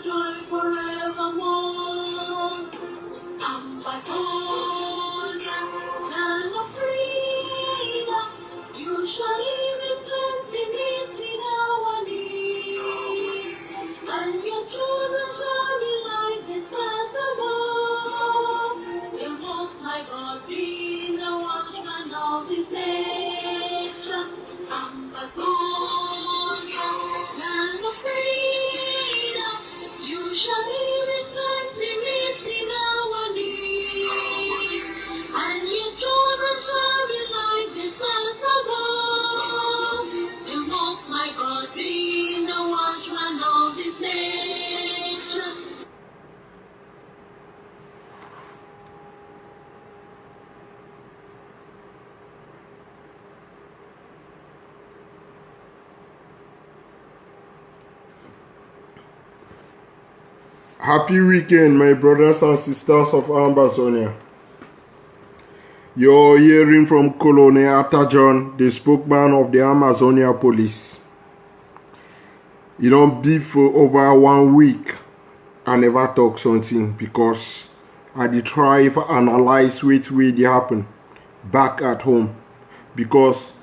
joy forevermore. Amazonia, land of freedom, you shall live in plenty, meeting our need. And your children shall be like this plant above. The Most High God be the watchman of this nation. Amazonia, land of freedom, you shall live in plenty, meeting our need. And your children shall be like this plant above. The Most High God be the watchman of this nation. Happy weekend, my brothers and sisters of Amazonia. You're hearing from Colonel Arthur John, the spokesman of the Amazonia Police. You don't be for over 1 week. I never talk something because I did try to analyze which way they happen back at home. Because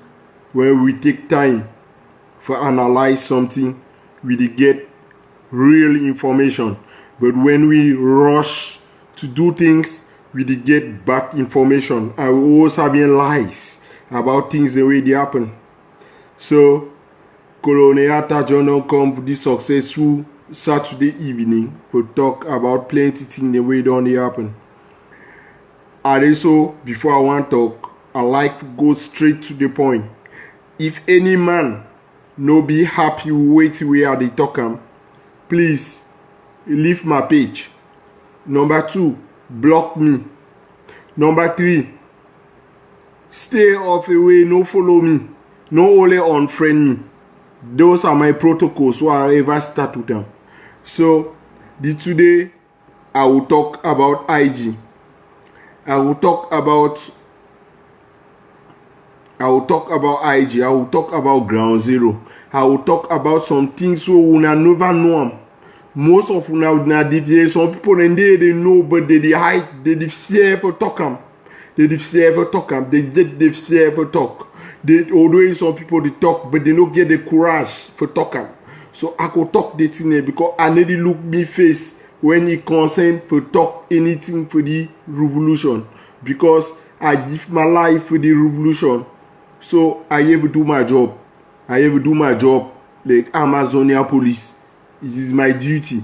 when we take time for analyze something, we did get real information. But when we rush to do things, we did get bad information. And we always having lies about things the way they happen. So, Colonel Arthur John come this successful Saturday evening to talk about plenty things the way they happen. And also, before I want to talk, I like to go straight to the point. If any man no be happy with where they talk please leave my page. Number 2, block me. Number 3, stay off away, no follow me, no only unfriend me. Those are my protocols so I ever start with them. So today I will talk about IG. I will talk about IG. I will talk about Ground Zero. I will talk about some things so we never know them. Most of you some people in there they know, but they hide, they fear for talk them. They fear for talk them. They fear for talk. Although some people they talk, but they don't get the courage for talk them. So I could talk the thing because I need to look me face when it concern for talk anything for the revolution. Because I give my life for the revolution. So I have to do my job. I have to do my job like Amazonia Police. It is my duty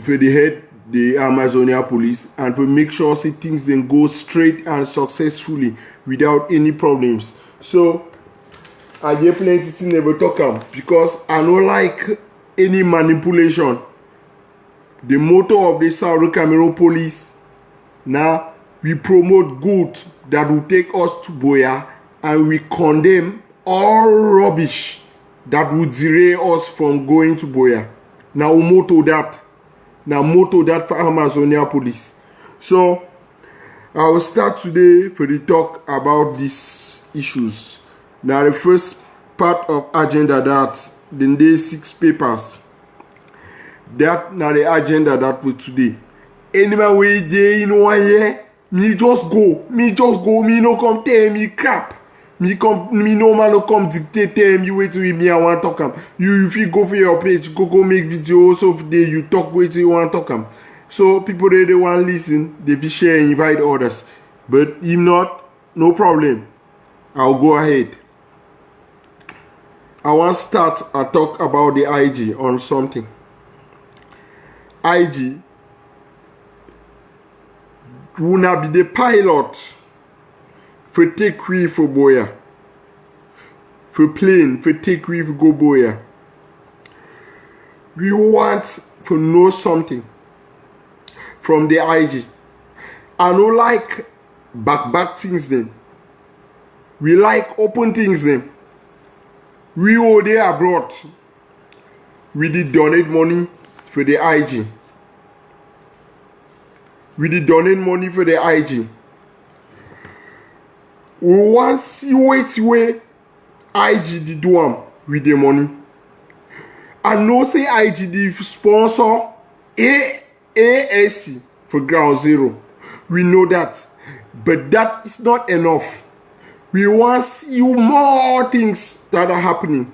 for the head the Amazonia Police and to make sure see things then go straight and successfully without any problems. So I get plenty things never talk because I don't like any manipulation. The motto of the South Cameroon Police now we promote good that will take us to Buea and we condemn all rubbish that would derail us from going to Buea. Now motto that for Amazonia Police. So I will start today for the talk about these issues. Now the first part of agenda that then there 6 papers. That now the agenda that for today. Anyway, they in 1 year, me just go, me no come tell me crap. Me no man come dictate me wait till me I want to talk You if you go for your page, go make videos of the you talk wait till you want to talk So people they want listen, they be share and invite others. But if not, no problem. I'll go ahead. I want to start a talk about the IG on something. IG will not be the pilot for take we for Buea. For plane, for take we for go Buea. We want to know something from the IG. I don't like back things then. We like open things then. We all there abroad. We did donate money for the IG. We did donate money for the IG. We want to see where IG did do with the money. I know say IG the sponsor AAC for ground zero. We know that. But that is not enough. We want to see more things that are happening.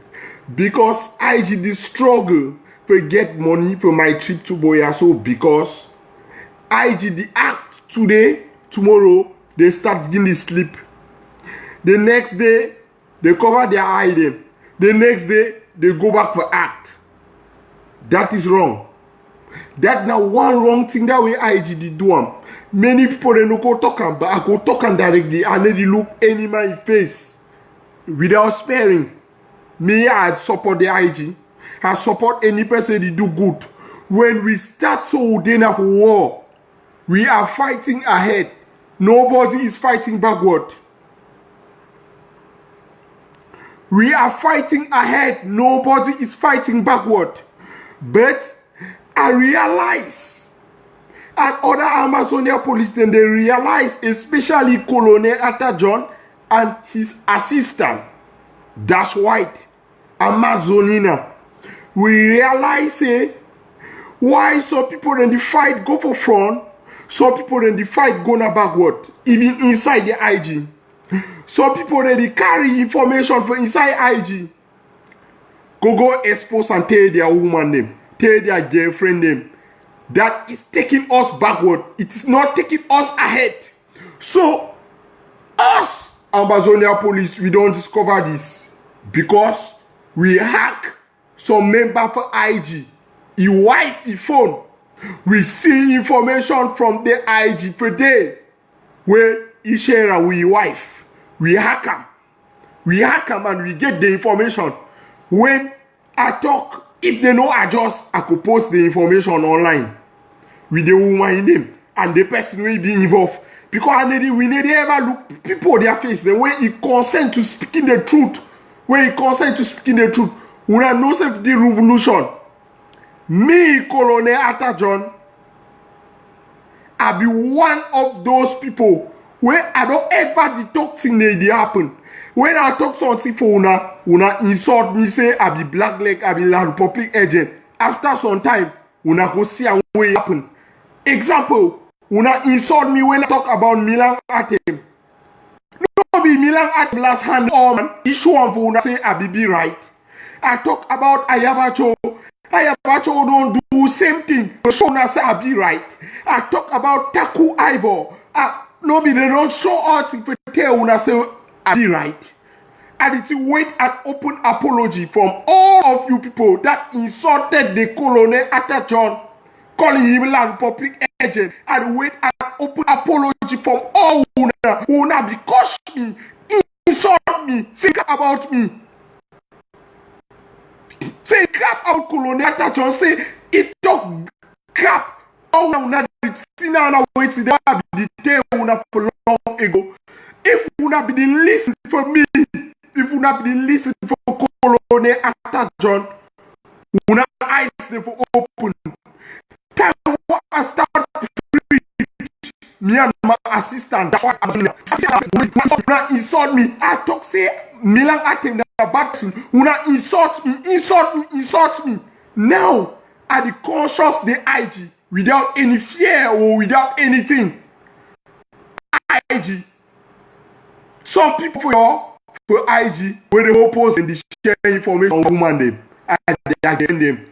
Because IG the struggle to get money for my trip to Boyaso, because IG the act today, tomorrow, they start giving the sleep. The next day, they cover their eye them. The next day, they go back for act. That is wrong. That now one wrong thing that way IG did do. Many people they no go talk but I go talk directly and they look any man face without sparing. Me, I support the IG. I support any person that do good. When we start so then of war, we are fighting ahead. Nobody is fighting backward. We are fighting ahead. Nobody is fighting backward. But I realize, and other Amazonia police, then they realize, especially Colonel Atajon and his assistant, Dash White, Amazonina, we realize why some people in the fight go for front, some people in the fight go backward, even inside the IG. Some people they carry information from inside IG. Go expose and tell their woman name, tell their girlfriend name. That is taking us backward. It is not taking us ahead. So, us, Amazonia police, we don't discover this because we hack some member for IG. He wipe his phone. We see information from the IG per day where he share with his wife. We hack him. We hack him and we get the information. When I talk, if they know adjust, I could post the information online with the woman in them and the person will be involved. Because we need ever look people their face. The way he consent to speaking the truth. When he consent to speaking the truth. When I know self the revolution. Me, Colonel Atajon, I be one of those people where I don't ever talk thing they happen. When I talk something for una insult me, say I be black leg, I be La Republic agent. After some time, una go see how it happen. Example, una insult me when I talk about Milan Atem. No be Milan Atem last hand man. Issue one for una say I be right. I talk about Ayabacho. Ayabacho don't do same thing. Show una say I be right. I talk about Taku Ivor. No be they don't show us if they tell una say I be right. And it's wait an open apology from all of you people that insulted the Colonel Atajon, calling him land public agent, and wait an open apology from all una because me, insult me, say crap about me. Say crap about Colonel Atajon, say it talk crap. Oh, now see now waiting there be the day una for long ago. If una be the listen for me, if una be the listen for Colonel Atajon, una eyes them for open. Time what I start preach, me and my assistant, una insult me. I talk say Milan Atem that bad person. Una insult me. Now I the conscious the IG. Without any fear or without anything. IG. Some people for IG, where they oppose and they share information on woman them. And they against them.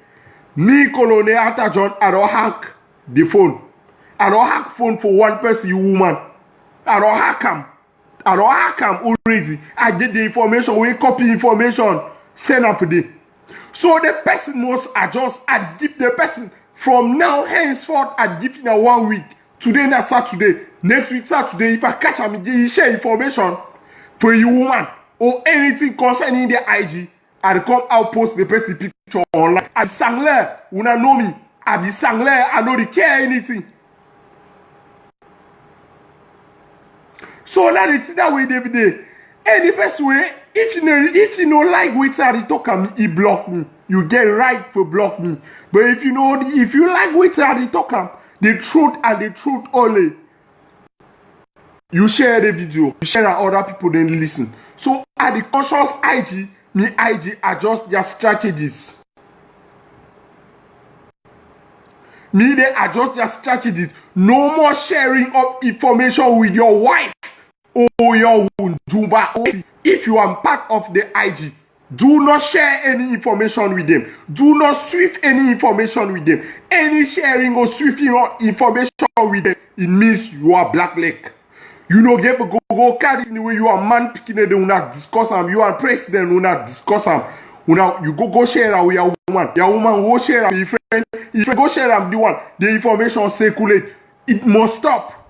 Me, Colonel Atajon, I don't hack the phone. I don't hack phone for one person, you woman. I don't hack them already. I get the information, we copy information, send up today. So the person must adjust and give the person. From now henceforth, I give you 1 week. Today na Saturday. Next week Saturday, if I catch him, he share information for you woman or anything concerning the IG. I come out post the person picture online. I be sangler, una know me. I be sangler, I know they care anything. So that it's that way every day. Any best way, if you know like which I talk at me, he block me. You get right to block me. But if you like which I talk at the truth and the truth only, you share the video, you share and other people then listen. So at the conscious IG, me IG adjust their strategies. Me, they adjust their strategies. No more sharing of information with your wife or your Juba. If you are part of the IG, do not share any information with them. Do not swift any information with them. Any sharing or swifting of information with them, it means you are black leg. You know, get go carry in the way you are man picking it, they will not discuss them. You are president, will not discuss them. You go share that with your woman. Your woman will share with your friend. If you go share that with the one, the information circulate. It must stop.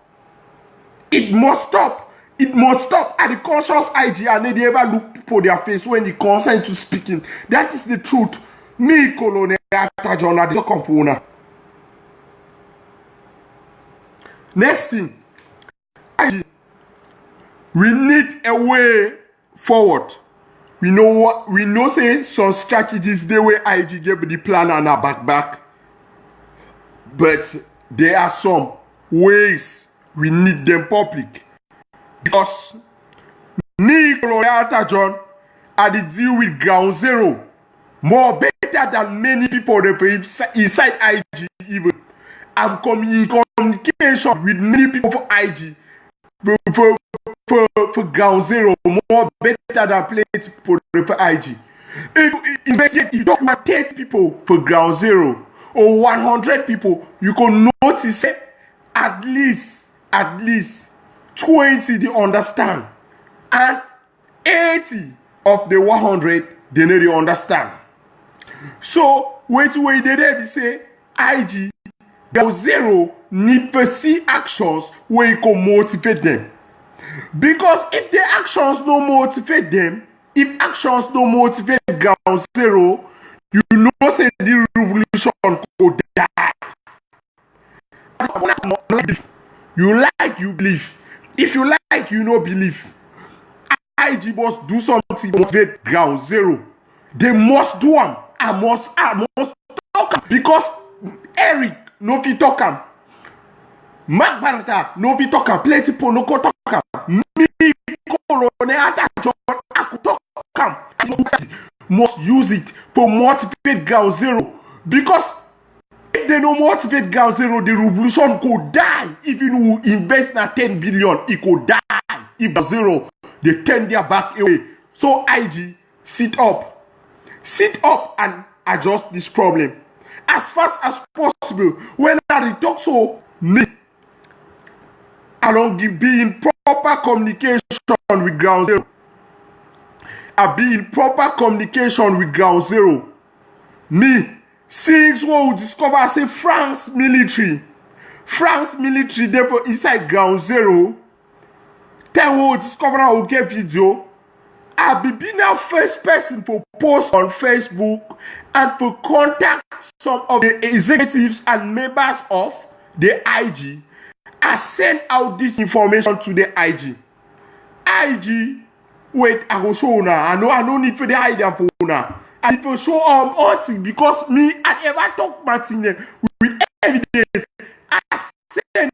It must stop. It must stop. At the conscious IG, and they ever look people their face when they consent to speaking. That is the truth. Me, Colonel Atajon, I don't come for. Next thing, IG, we need a way forward. We know say some strategies the way IG give the plan and a back. But there are some ways we need them public. Because me, Colonel Atajon, I did deal with ground zero more better than many people inside IG even. I'm in communication with many people for IG for ground zero more better than plenty people for IG. If you talk about 30 people for ground zero or 100 people, you can notice at least 20 they understand, and 80 of the 100 they need to understand. So wait they say IG ground zero need to see actions where you can motivate them. Because if the actions don't motivate them, if actions don't motivate ground zero, you know say the revolution could die. You like, you believe. If you like, you no believe. IG must do something to motivate ground zero. They must do them. I must talk am. Because Eric no fit talk am. Mark Barata no fit talk am. Plenty people no go talk am. Me, Colonel Atajon, I could talk am. Must use it to motivate ground zero. Because if they no motivate ground zero, the revolution could die. Even who invest na 10 billion, it could die. If ground zero, they turn their back away. So IG, sit up and adjust this problem as fast as possible. When I talk so me, I don't be in proper communication with ground zero. I be in proper communication with ground zero. Me, since we will discover say France military therefore inside ground zero. Then we will discover I will get video. I be being the first person for post on Facebook and for contact some of the executives and members of the IG. I send out this information to the IG. Wait, I will show now. I no need for the idea for now. I need to show all things because me, I never talk my thing with evidence. I send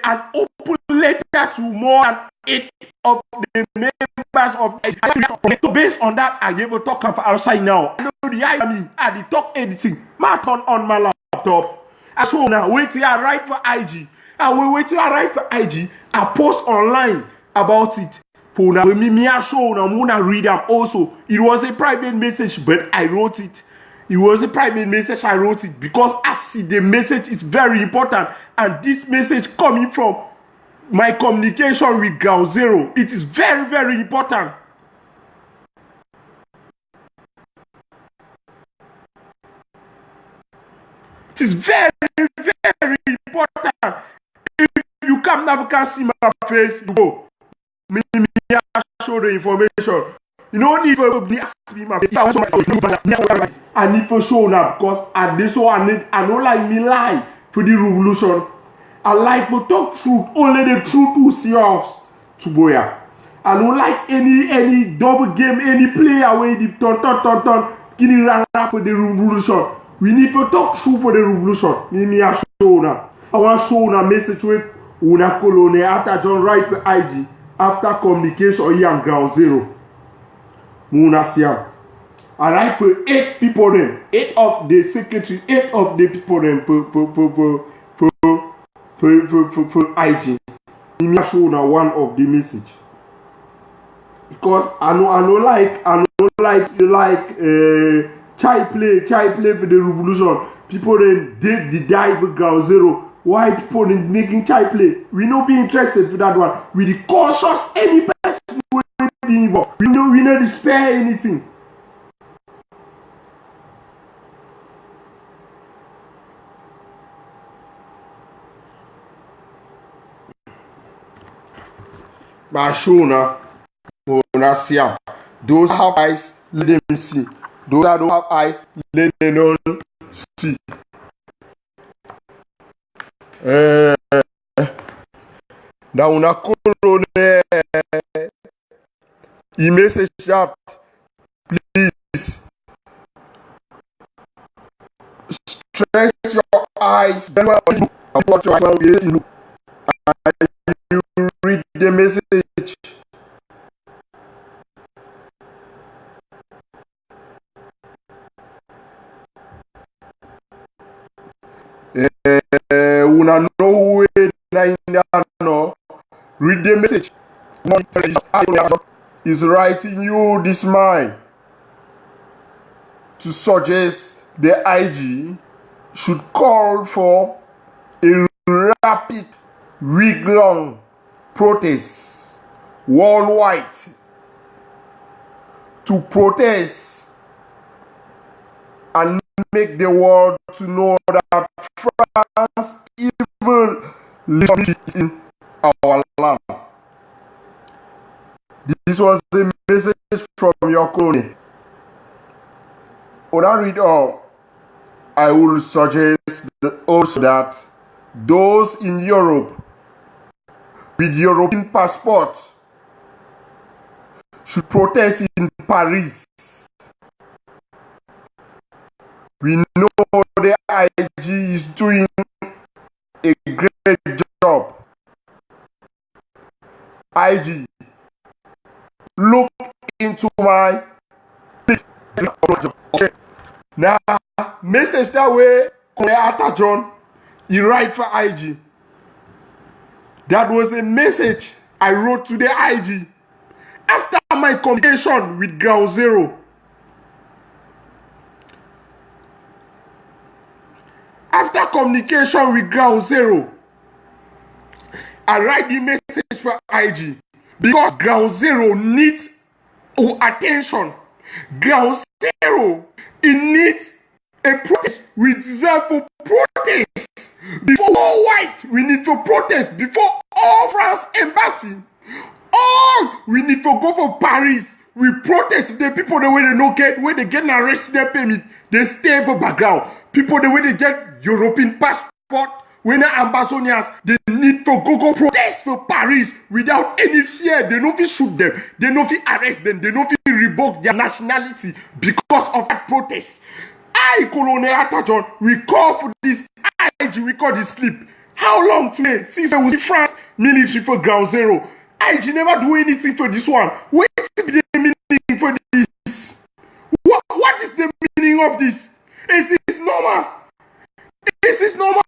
an open letter to more than 8 of the members of IG. So based on that, I gave a talk for outside now. I know the I did talk anything. My turn on my laptop. I show now. Wait till I write for IG. I will wait till I write for IG. I post online about it. For now, me I show now. I'm gonna read them also. It was a private message, but I wrote it. It was a private message. I wrote it because I see the message is very important, and this message coming from my communication with ground zero. It is very, very important. It is very, very important. If you come now, can see my face, you go. Me show the information. You don't need to be asking my face. I need to show now because at this one I don't like me lie for the revolution. I like to talk truth. Only the truth will see us to Boya. I don't like any double game, any player where the ton getting rara for the revolution. We need to talk truth for the revolution. Me I show now. I want to show now message with una Colonel Atajon right for IG after communication here on ground zero. Muna siam. I write for 8 people them, 8 of the secretary, 8 of the people them for IG. Me show now one of the message. Because I know like child play for the revolution. People then did the die for ground zero. Why people then making child play? We no be interested for that one. We the cautious any person who be involved. We no despair anything. But show now. See them. Those have eyes, let them see. Those that don't have eyes, let them don't see. Now una colonel, he makes a sharp. Please stress your eyes. Then you read the message. Una know way no. Read the message. Is writing you this mind to suggest the IG should call for a rapid week-long protest worldwide to protest and make the world to know that France even lives in our land. This was the message from your colony. When I read all, I will suggest also that those in Europe with European passports should protest in Paris. We know the IG is doing a great job. IG, look into my picture. Okay. Now, message that way, Ata John, he write for IG. That was a message I wrote to the IG after my communication with Ground Zero. After communication with Ground Zero, I write the message for IG because Ground Zero needs our attention. Ground Zero, it needs a protest. We deserve to protest. Before all white, we need to protest. Before all France embassy, all we need to go for Paris. We protest the people the way they no get, when they get an arrest their permit, they stay for background. People the way they get European passport, when the ambassadors, they need to go protest for Paris without any fear. They no fit shoot them, they no fit arrest them, they no fit revoke their nationality because of that protest. I, Colonel Atajon, we call for this IG, we call this sleep. How long today? Since there was France military for Ground Zero. IG never do anything for this one. What is the meaning for this? What is the meaning of this? Is this normal? Is this normal?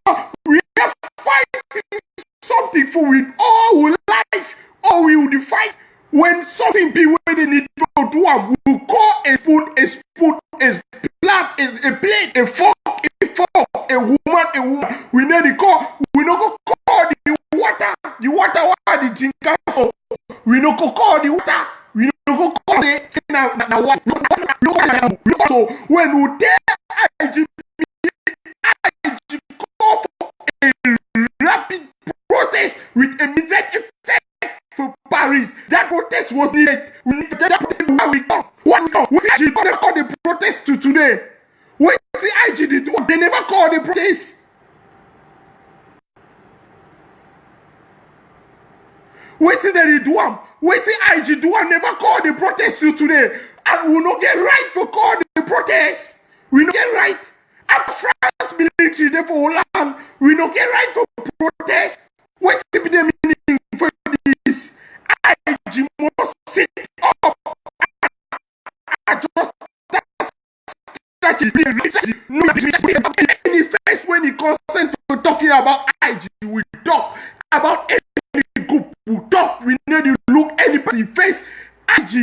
We are fighting something for with all our life, or we will fight when something be where they need to do. We will call a spoon, a plate, a plate, a fork, a woman. We need to call. We not go call the water, the drinker. So we not go call the water. We not go call the water. So when we tell IG call for a rapid protest with immediate effect for Paris. That protest was needed. We need to tell that protest where we come. What we come? What IG never call the protest to today? What the IG did? They never call the protest. What did they do? What the IG do? Never call the protest to today. And we not get right for call the protest. We not get right. After France military there for land, we not get right for protest. What's the meaning for this? IG must sit up and just start any face when he consent to talking about IG. We talk about any group. We talk. We need to look anybody face. IG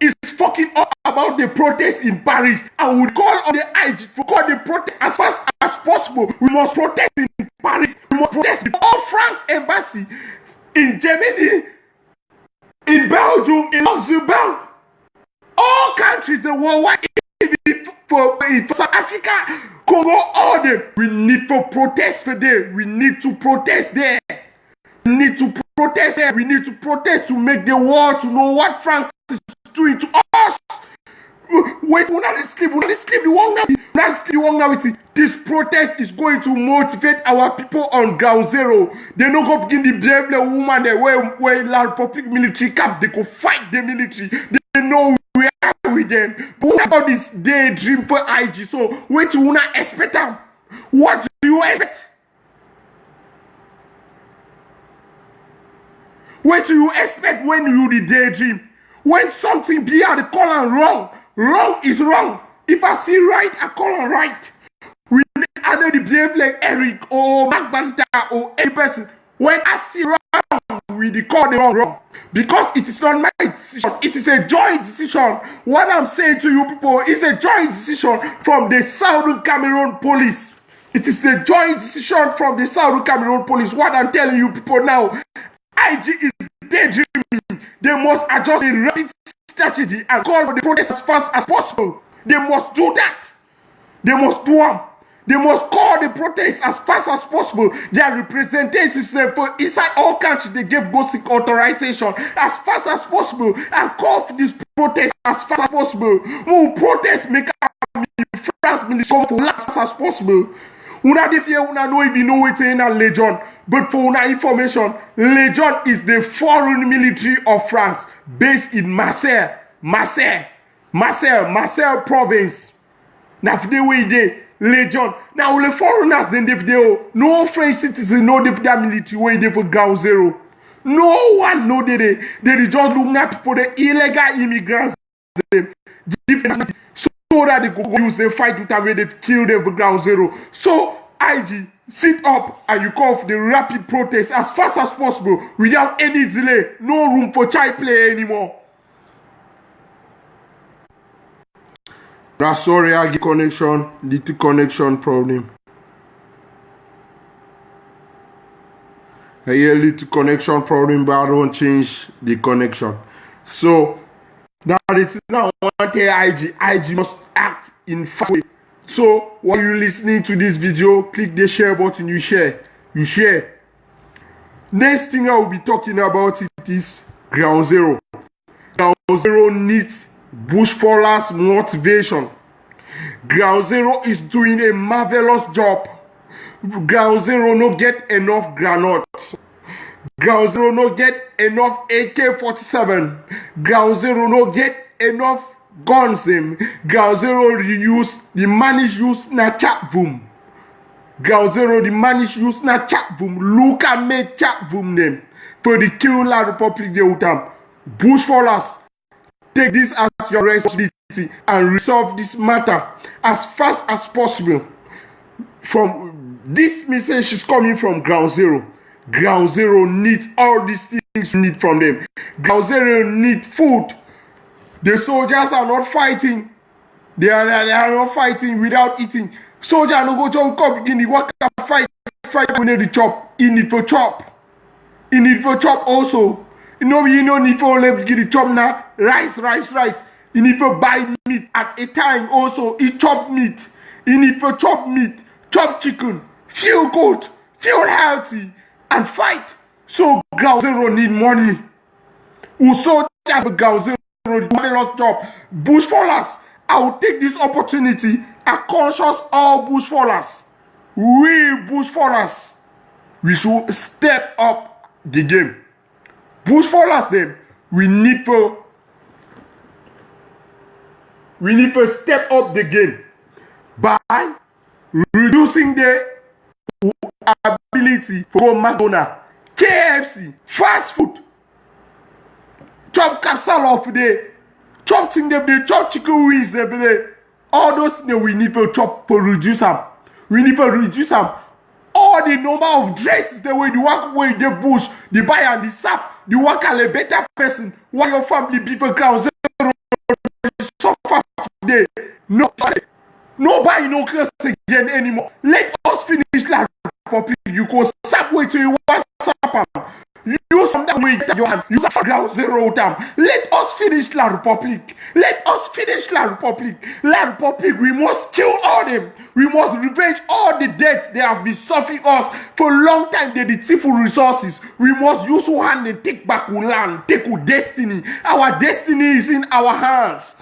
is fucking up about the protest in Paris, and we call on the IG to call the protest as fast as possible. We must protest in Paris. We must protest before France embassy in Germany, in Belgium, in Luxembourg, all countries, the worldwide, for South Africa, Congo, all them. We need to protest for them. We need to protest there. We need to protest there. We need to protest to make the world to know what France is doing to us. Wait, we're not sleep. We're not sleep. This protest is going to motivate our people on ground zero. They not go begin the brave woman there where La Republic military camp. They go fight the military. They know we are with them. But what about this daydream for IG? So wait, you not expect them? What do you expect? What do you expect when you the daydream? When something be at the color wrong, wrong is wrong. If I see right, I call on right. We need either the behave like Eric or Magbalita or any person. When I see wrong, we call the wrong. Because it is not my decision. It is a joint decision. What I'm saying to you people is a joint decision from the Southern Cameroon police. It is a joint decision from the Southern Cameroon police. What I'm telling you people now, IG is daydreaming. They must adjust the rapid strategy and call for the protest as fast as possible. They must do that. They must do them. They must call the protest as fast as possible. Their representatives for inside all countries, they gave GOSIC authorization as fast as possible and call for this protest as fast as possible. We'll protest, make France military come for last as possible. Una defie una no even know what's in a Legion, but for una information, Legion is the foreign military of France based in Marseille province. Now for the way they Legion. Now the foreigners then they no French citizen know their military way they for ground zero. No one know they just look at people the illegal immigrants so that they go use the fight with them when they kill them for ground zero. So IG, sit up and you call for the rapid protest as fast as possible without any delay. No room for child play anymore. Sorry, I get connection, little connection problem. I hear little connection problem, but I don't change the connection. So now it's now one day IG must act in fast way. So while you're listening to this video, click the share button, you share. Next thing I will be talking about is ground zero. Ground zero needs bushfallers motivation. Ground zero is doing a marvelous job. Ground zero no get enough granates. Ground zero no get enough AK-47. Ground zero no get enough guns them. Ground zero the manage use na chat boom. Ground zero the manage use na chat boom. Look at me chat boom them. For the kill La Republic de Utam. Bushfallers, take this as your responsibility and resolve this matter as fast as possible. From this message is coming from ground zero. Ground zero needs all these things you need from them. Ground zero need food. The soldiers are not fighting. They are not fighting without eating. Soldier no go jump up in the work fight when they chop. He need for chop. He need for chop also. You no need for only get the chop now. Rice. You need for buy meat at a time also. He chop meat. You need for chop meat, chop chicken, feel good, feel healthy, and fight. So ground zero need money. Who soldiers for ground zero marvelous job. Bushfallers, I will take this opportunity and conscious all bushfallers. We bushfallers, we should step up the game. Bushfallers then, we need to step up the game by reducing the ability for McDonald's, KFC, fast food, chop capsule of the chop thing them, they chop chicken wings them, All those things we need to chop to reduce them. We need to reduce them. All the number of dresses the way the work way the bush, the buy and the sap, the work a better person. Why your family people ground zero suffer today? Nobody no class again anymore. Let us finish like public. You go sap way to you WhatsApp. Use some that way your hand. Use ground zero time. Let us finish La Republic. Let us finish La Republic. La Republic, we must kill all them. We must revenge all the deaths they have been suffering us for a long time. They the full resources. We must use our hand and take back our land, take our destiny. Our destiny is in our hands.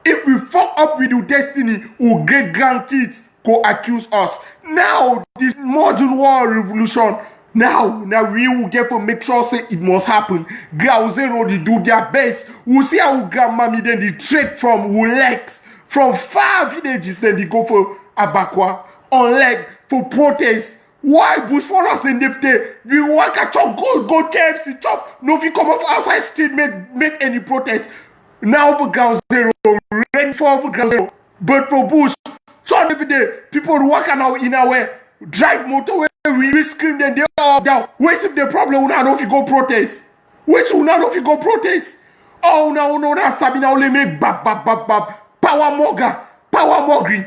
If we fuck up with our destiny, our great grandkids go accuse us. Now, this modern war revolution. Now we will get to make sure say it must happen. Ground zero they do their best. We'll see how grandmammy then they trade from legs from far villages then they go for Abakwa on leg for protest. Why bush for us in the we work at chop go KFC chop. No if you come off outside street make any protest. Now for ground zero, rain for ground zero, but for bush. So every day people working out in our way, drive motorway. We scream them, they all down. Wait if the problem, we know if you go protest. Wait till now if you go protest. Oh, no, Sabina only make bab. Power more green.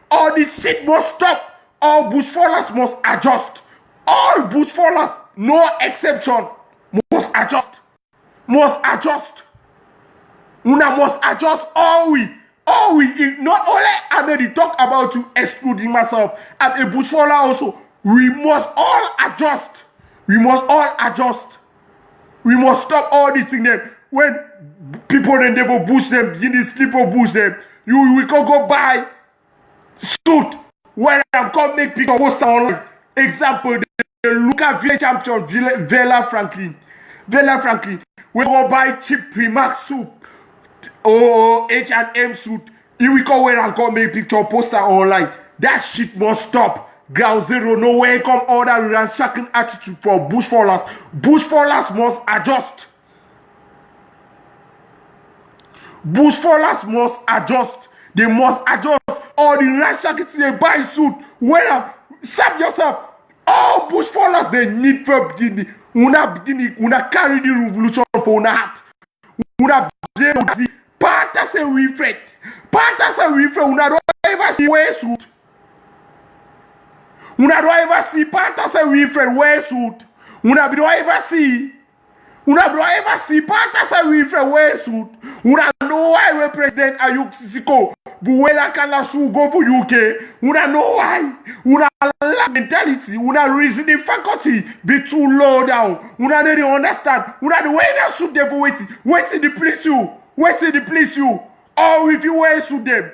All this shit must stop. All bush fallers must adjust. All bush fallers, no exception, must adjust. Una must adjust all we. Not only I made talk about you excluding myself. I'm a bushfaller also. We must all adjust. We must stop all these things. When people then they will bush them, you need sleep or bush them. We can go buy suit. When I'm come make people post online. Example, the local village champion Vela Franklin. We go buy cheap Primark suit. H&M suit. Here we go where and come make picture poster online. That shit must stop. Ground zero, no way come order ransacking attitude for bushfallers. Bushfallers must adjust. They must adjust. All the ransacking they buy suit. Where sap yourself. All bushfallers they need for beginning. Una carry the revolution for una heart. Una be Pata se refret. Una don't ever see wear suit. Una don't ever see Pata se refret wear suit. Una don't ever see Pata se refret wear suit. Una know why we President Ayuk Sisiko Buwela Kala should go for UK. Una know why. Una mentality. Una reasoning faculty be too low down. Una don't understand. Una the way that suit them for waiting to please you. Or if you wear suit them.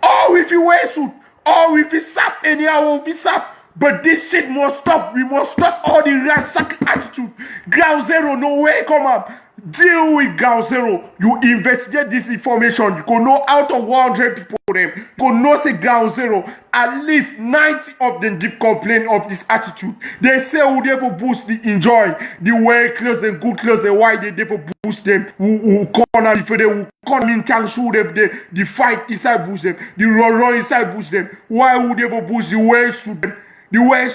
Or if you wear suit. Or if you sap anyhow, if you sap. But this shit must stop. We must stop all the ransacking attitude. Ground zero, no way come up. Deal with ground zero. You investigate this information. You can know out of 100 people them. You can know say ground zero. At least 90 of them give complaint of this attitude. They say who they for boost the enjoy. The wear clothes and good clothes and why they for boost them. Who corner if they who come in chance shoot them. The fight inside bush them. The run inside bush them. Why would they for boost the wear suit them? The wear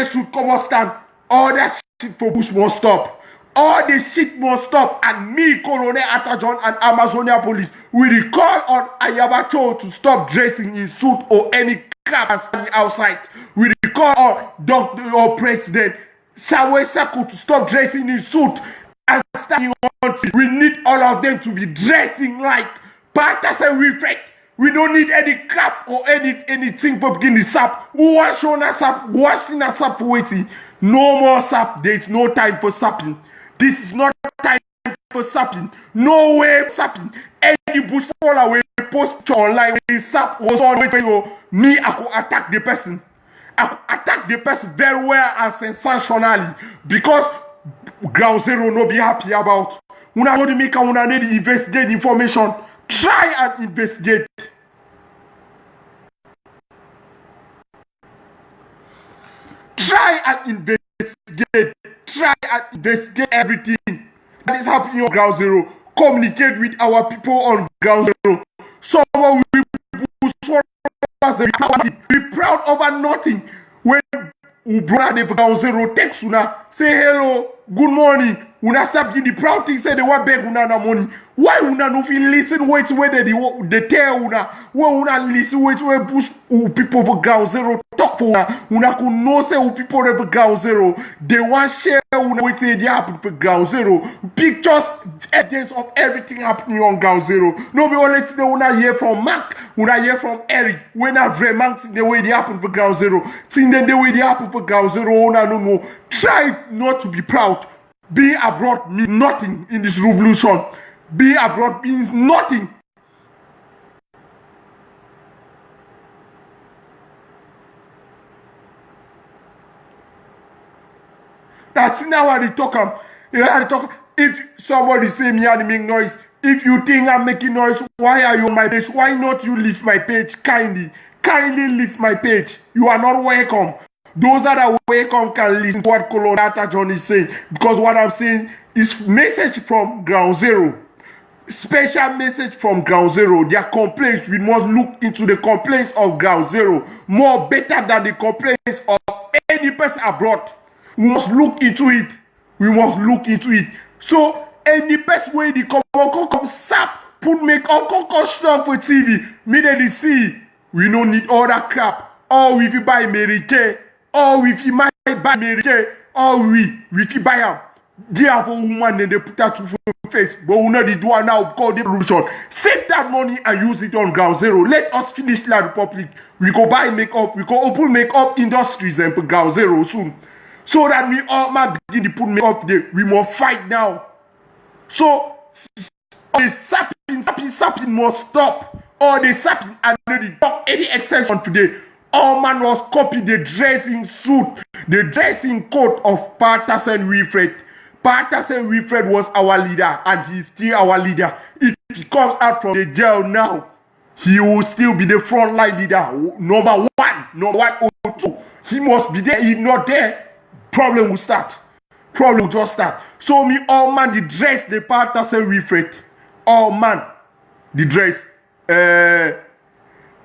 suit come on stand. All that shit for bush must stop. All this shit must stop. And me, Colonel Atajon and Amazonia Police, we call on Ayabacho to stop dressing in suit or any crap and standing outside. We call on Doctor or President Sawe Sako to stop dressing in suit and standing on. We need all of them to be dressing like Pantas and Reflect. We don't need any crap or anything for beginning sap. Who was showing us sap? Who was seeing us sap waiting? No more sap. There is no time for sapping. This is not time for sapping. No way sapping. Any bush faller will post online when sap was on way for you. Me, I could attack the person. I could attack the person very well and sensationally because ground zero no be happy about. Una know the maker, una need to investigate information. Try and investigate. Try and investigate everything that is happening on ground zero. communicate with our people on ground zero. Someone will be proud over nothing. When brother the ground zero text una, say hello, good morning. Una stop the proud thing, say they want beg una na money. Why una no feel listen wait where they tell una? Why una listen wait where push people for ground zero talk for una? Una could know say people for ground zero. They want share una wait say they happen for ground zero. Pictures, evidence of everything happening on ground zero. No be only thing una hear from Mark, una hear from Eric. When I vraiment think the way they happen for ground zero. Think then the way they happen for ground zero, una no know. Try not to be proud. Being abroad means nothing in this revolution. Being abroad means nothing. That's now what they talk. If somebody say me and make noise, if you think I'm making noise, why are you on my page? Why not you leave my page kindly? Kindly leave my page. You are not welcome. Those that are welcome can listen to what Colorado John is saying. Because what I'm saying is message from ground zero. Special message from ground zero. Their complaints, we must look into the complaints of ground zero. More better than the complaints of any person abroad. We must look into it. We must look into it. So any best way the come sap, put make up, come strong for TV. Me they see. We don't need all that crap. Or if you buy American, or if you might buy American, or if you buy them. They have a woman and they put that to face. But we know the do now called the revolution. Save that money and use it on ground zero. Let us finish La Republic. We go buy makeup. We go open makeup industries and put ground zero soon. So that we all might begin to put makeup there. We must fight now. So the sapping must stop. All the sapping and the talk any exception today. All man was copied the dressing suit, the dressing coat of Patterson Wilfred. Patterson Wilfred was our leader and he's still our leader. If he comes out from the jail now, he will still be the frontline leader. Number one or two. He must be there. If not there, problem will start. Problem will just start. So me all man the dress the Patterson Wilfred. All man the dress.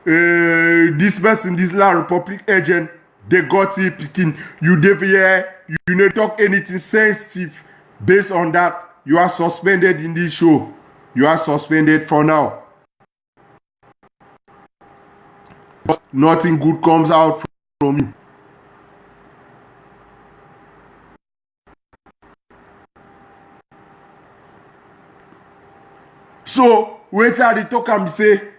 This person, this La Republic agent, they got it picking. You here, you need talk anything sensitive. Based on that, you are suspended in this show. You are suspended for now. Nothing good comes out from you. So, wait till they talk and say,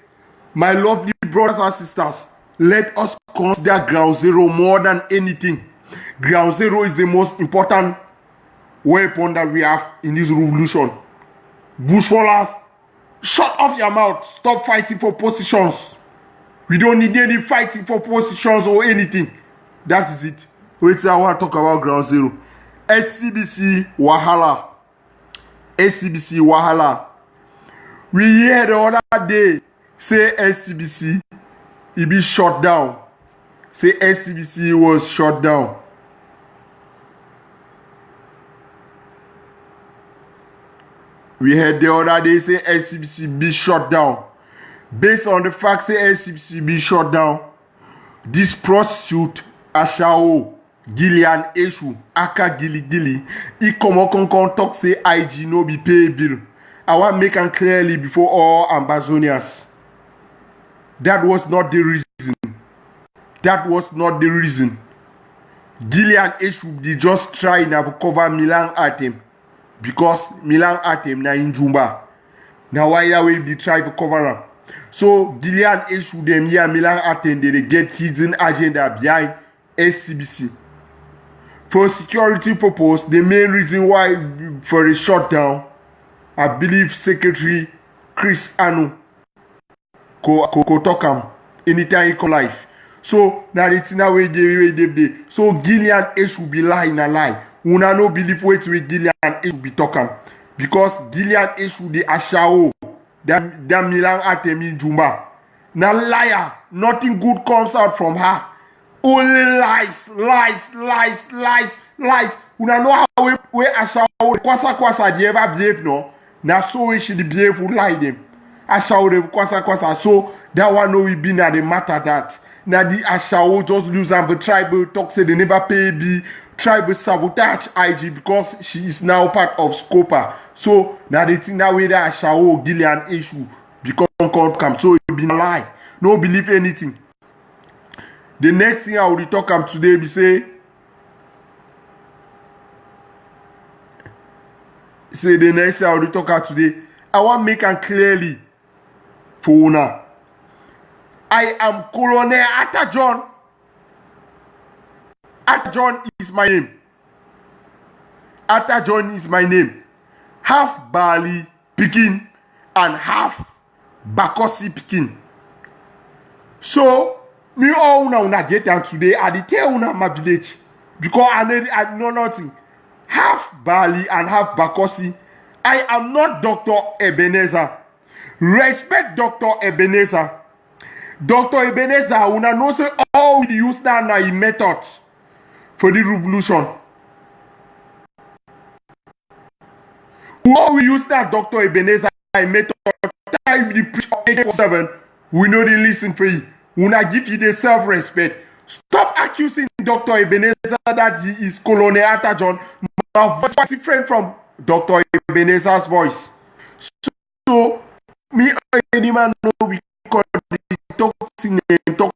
my lovely brothers and sisters, let us consider ground zero more than anything. Ground zero is the most important weapon that we have in this revolution. Bushfallers, shut off your mouth. Stop fighting for positions. We don't need any fighting for positions or anything. That is it. Wait till I want to talk about ground zero. SCBC Wahala. SCBC Wahala. We hear the other day say SCBC it be shut down. Say SCBC was shut down. We heard the other day say SCBC be shut down. Based on the fact say SCBC be shut down, this prostitute Ashao Gillian Eshu Aka Gili he come on talk say IG no be pay bill. I want make it clearly before all Ambazonians. That was not the reason. That was not the reason. Gillian Eshu they just try to cover Milan Atem. Because Milan Atem na in Jumba. Now why that way they try to cover up. So Gillian Eshu them here Milan Atem they get hidden agenda behind SCBC. For security purpose, the main reason why for a shutdown, I believe Secretary Chris Anu ko talk am anytime he come live. So now it's in a way they. So Gillian Eshu be lying a lie. Una no believe wait with Gillian Eshu be talking. Because Gillian Eshu the Ashao, that Milan Atemi Jumba. Now liar, nothing good comes out from her. Only lies. Una know how we Ashao kwasa they ever behave no. Now so we should behave for lie them. Ashawo de kwasa. So that one no we be na the matter that. Now the Ashawo just lose and the tribal talk say they never pay B. Tribal sabotage IG because she is now part of Scopa. So now they think that way that Ashawo Gillian issue because come so it be a lie. No believe anything. The next thing I will talk am today be say the next thing I will talk am today. I want make am clearly for una. I am Colonel Atajon. Atajon is my name. Atajon is my name. Half Bali Pikin and half Bakosi Pikin. So, me all una get down today. I dey tell una my village because I know nothing. Half Bali and half Bakosi. I am not Dr. Ebenezer. Respect Dr. Ebenezer. Dr. Ebenezer, una know say all we use now na him methods for the revolution. All we use now Dr. Ebenezer him method time the preach AK-47. We know they listen for you. Una give you the self-respect. Stop accusing Dr. Ebenezer that he is Colonel Atajon. My voice is different from Dr. Ebenezer's voice. So me any man know we call the toxin no.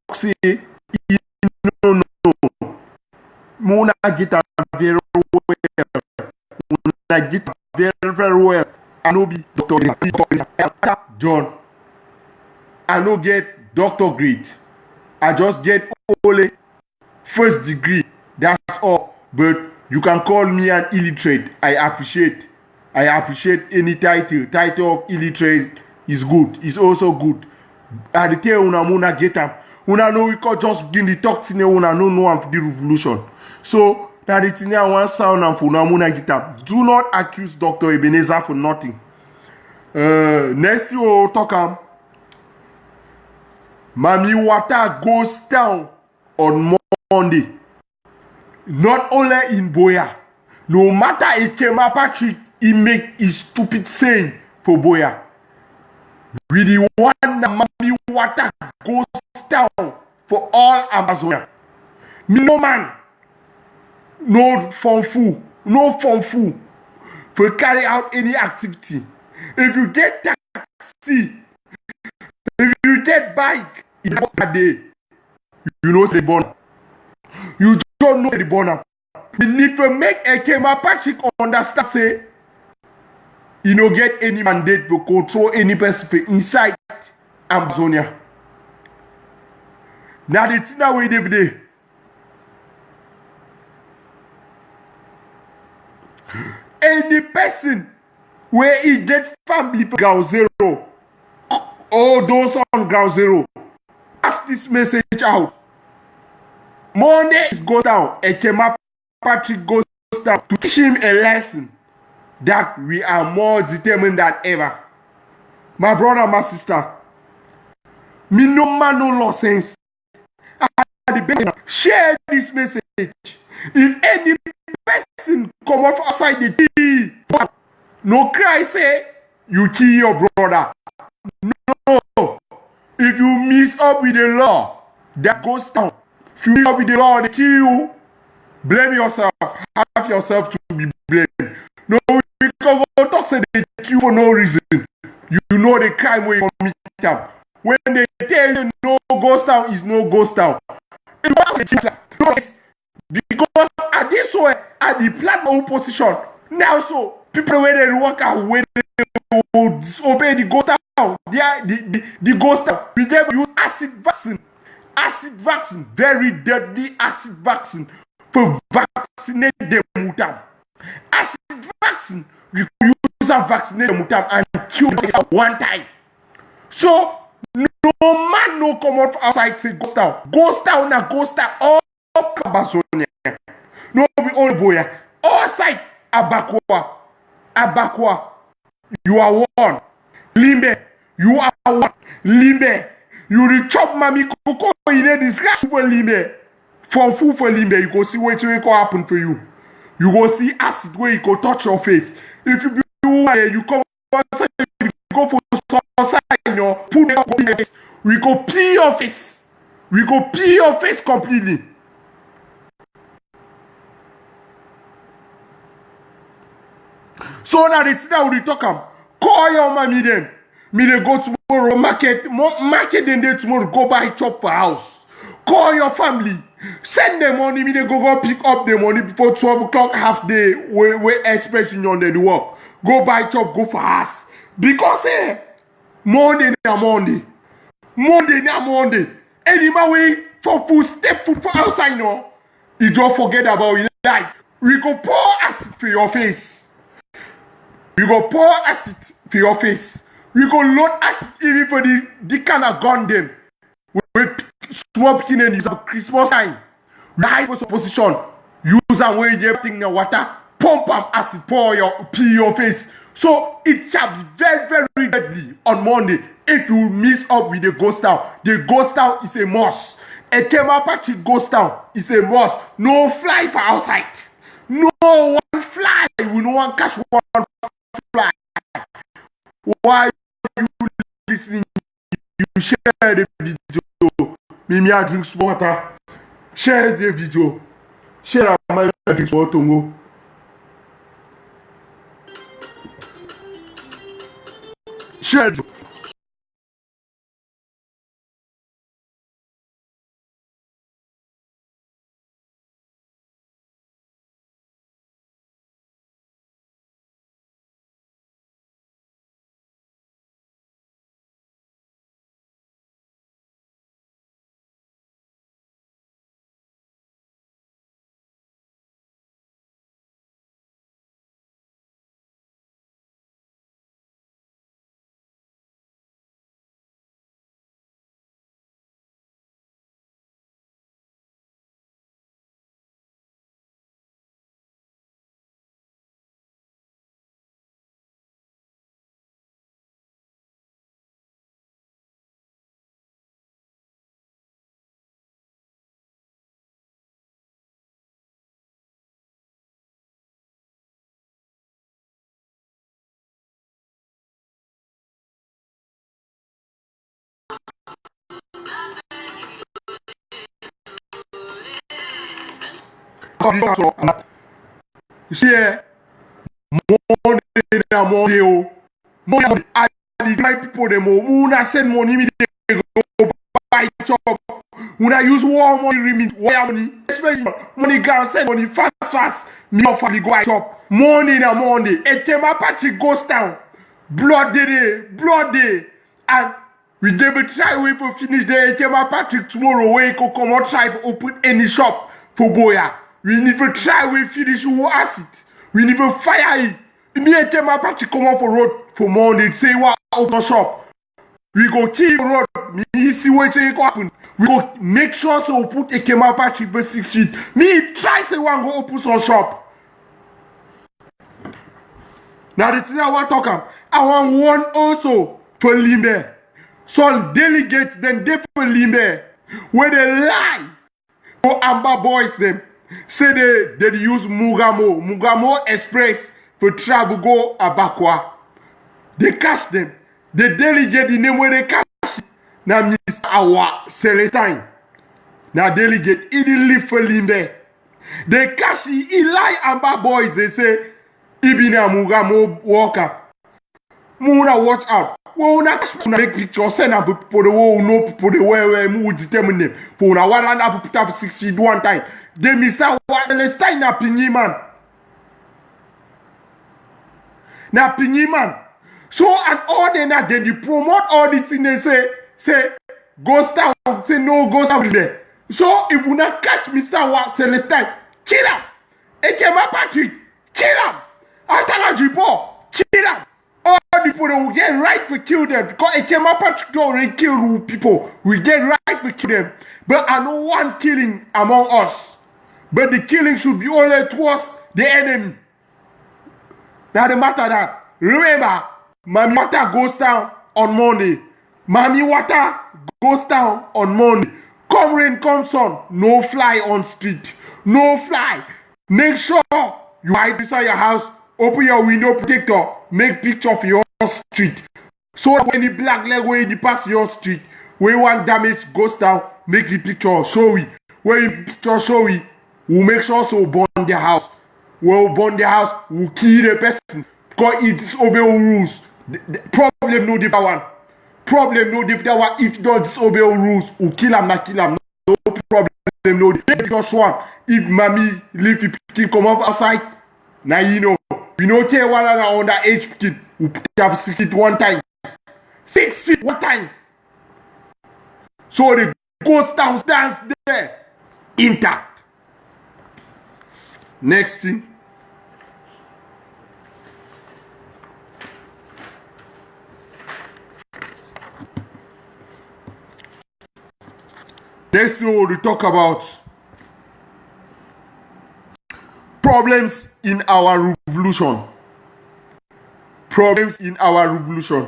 Muna get very well. Muna get very well. I know be Dr. John. I no get doctor grade. I just get only first degree. That's all. But you can call me an illiterate. I appreciate any title. Title of illiterate is good. It's also good. I dey tell una muna get am. Una know we can just begin the talk to una know am for the revolution. So that the thing I want sound am for una muna get am. Do not accuse Dr. Ebenezer for nothing. Next thing we will talk am. Mami Wata goes down on Monday. Not only in Boya. No matter Ekema Patrick, he make his stupid saying for Boya. With the one that Mami Wata goes down for all Amazonia. Me no man. No fun fool. For carry out any activity. If you get taxi, if you get bike, in that day, you know the burner. You don't know the burner. We need to make Ekema Patrick understand say you no get any mandate to control any person inside Amazonia. Now the thing that we do today. Any person where he get family for ground zero. All those on ground zero. Pass this message out. Monday is go down. Ekema Patrick goes down to teach him a lesson that we are more determined than ever. My brother, my sister. Me no man no nonsense. Share this message. If any person come out outside the TV, no cry say you kill your brother. No. If you mix up with the law, that goes down. If you mix up with the law, they kill you. Blame yourself. Have yourself to be blamed. No, we can go talk say they kill you for no reason. You know the crime where you commit them. When they tell you no ghost town is no ghost town. Because at this way, at the platform position, now so people where they work out where they will disobey the ghost town, the ghost town, we them use acid vaccine, very deadly acid vaccine for vaccinate them with them. Acid vaccine, we use and vaccinate them with them and kill them one time. So no man no come out outside say ghost town. Ghost town na ghost town all Amazonia. No be only Boya. All side Abakwa. You are one. Limbe. You are one. Limbe. You reach chop mami koko in a disgrace for Limbe. From food for Limbe, you go see what will happen to you. You go see acid where you go touch your face. If you be you come say you go for some sign, put it on your face. We go peel your face. We go peel your face completely. So now the thing that we talk am, call your mommy then. Me they go tomorrow market then they tomorrow go buy chop for house. Call your family. Send them money. Me they go pick up the money before 12 o'clock half day. We express in on the work. Go buy chop, go for house. Because Monday na Monday. Monday na Monday. Any man way for full step foot for outside no. You just forget about your life. We go pour acid for your face. We go pour acid for your face. We go load acid even for the kind of gun them. We small beginning is a Christmas time. We hide for some position. Use and weigh everything in the water. Pump and acid pour your face. So it shall be very, very deadly on Monday if you miss up with the ghost town. The ghost town is a must. A Ekema Patrick ghost town is a must. No fly for outside. No one fly. We no one catch one fly. Why are you listening? You share the video. Mimi I drink water. Share the video. Share my drink water. Share the share Monday oh. Monday I the people them oh. Una send money me they go buy chop. Una use war money remit wire money. Especially money girl send money fast. Me off the go buy chop. Monday na Monday. Ekema Patrick goes down. Blood day. And we never try we for finish the Ekema Patrick tomorrow. We go come out try to open any shop for Boya. We never try we finish who acid. We never fire it. Me and Ekema Patrick come out for road for Monday. Say what open shop. We go keep road. Me see what it happen. We go make sure so we put Ekema Patrick for 6 feet. Me try say one go open some shop. Now the thing I want to talk about, I want one also for Limbe. Some delegates then they for Limbe. Where they lie for Amber Boys them. Say they use Mugamo Express for travel go Abakwa. They cash them. They delegate the name where they cash. Now Mr. Awa Celestine. Now delegate he didn't live for Limbe. They cash he lie Amber Boys. They say Ibina Mugamo Walker. Muna watch out. Una make pictures send up people the who know people the way who determine them. For una one and have put up 6 feet one time. They Mr. Celestine na pingi man. Na pingi man. So and all they na they promote all the things they say ghost town, say no ghost town there. So if you not catch Mr. Celestine, kill him. Ekema Patrick, kill him. Atanga Jibo, kill him. All the people that will get right to kill them because Ekema Patrick already killed people. We get right to kill them. But I know one killing among us. But the killing should be only towards the enemy. Now the matter that remember, Mami Water goes down on Monday. Mami Water goes down on Monday. Come rain, come sun, no fly on street. No fly. Make sure you hide inside your house. Open your window protector. Make picture of your street. So when the black leg when the pass your street, when one damage goes down, make the picture show we. When the picture show we make sure so burn the house. We'll burn the house, we'll kill the person. Because it disobey rules. The problem no different one. Problem no different one. If you don't disobey rules, we'll kill him, not kill him. No problem no different one. If mommy leave the kid come up outside, now you know. We no care what on the age kid. We have 6 feet one time. 6 feet one time. So the ghost downstairs there. Intact. Next thing. Next thing we will talk about problems in our revolution. Problems in our revolution.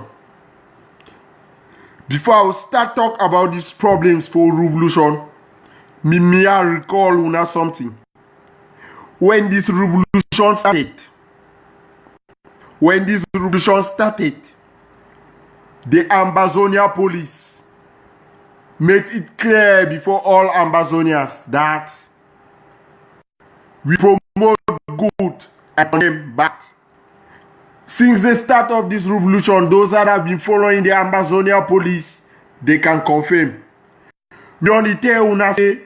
Before I start talk about these problems for revolution, me I recall una something. When this revolution started, the Ambazonia police made it clear before all Ambazonians that we promote good and condemn bad. Since the start of this revolution, those that have been following the Ambazonia police, they can confirm. We only tell una say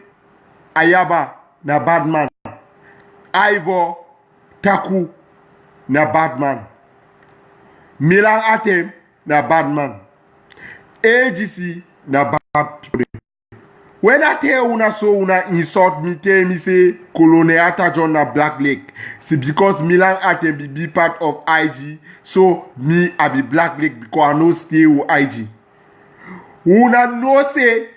Ayaba na bad man. Ivor Taku na bad man. Milan Atem na bad man. AGC na bad people. When I tell una so una insult me, tell me say Colonel Atajon na Black Lake. C'est because Milan Atem be part of IG. So me I be Black Lake because I no stay with IG. Una know say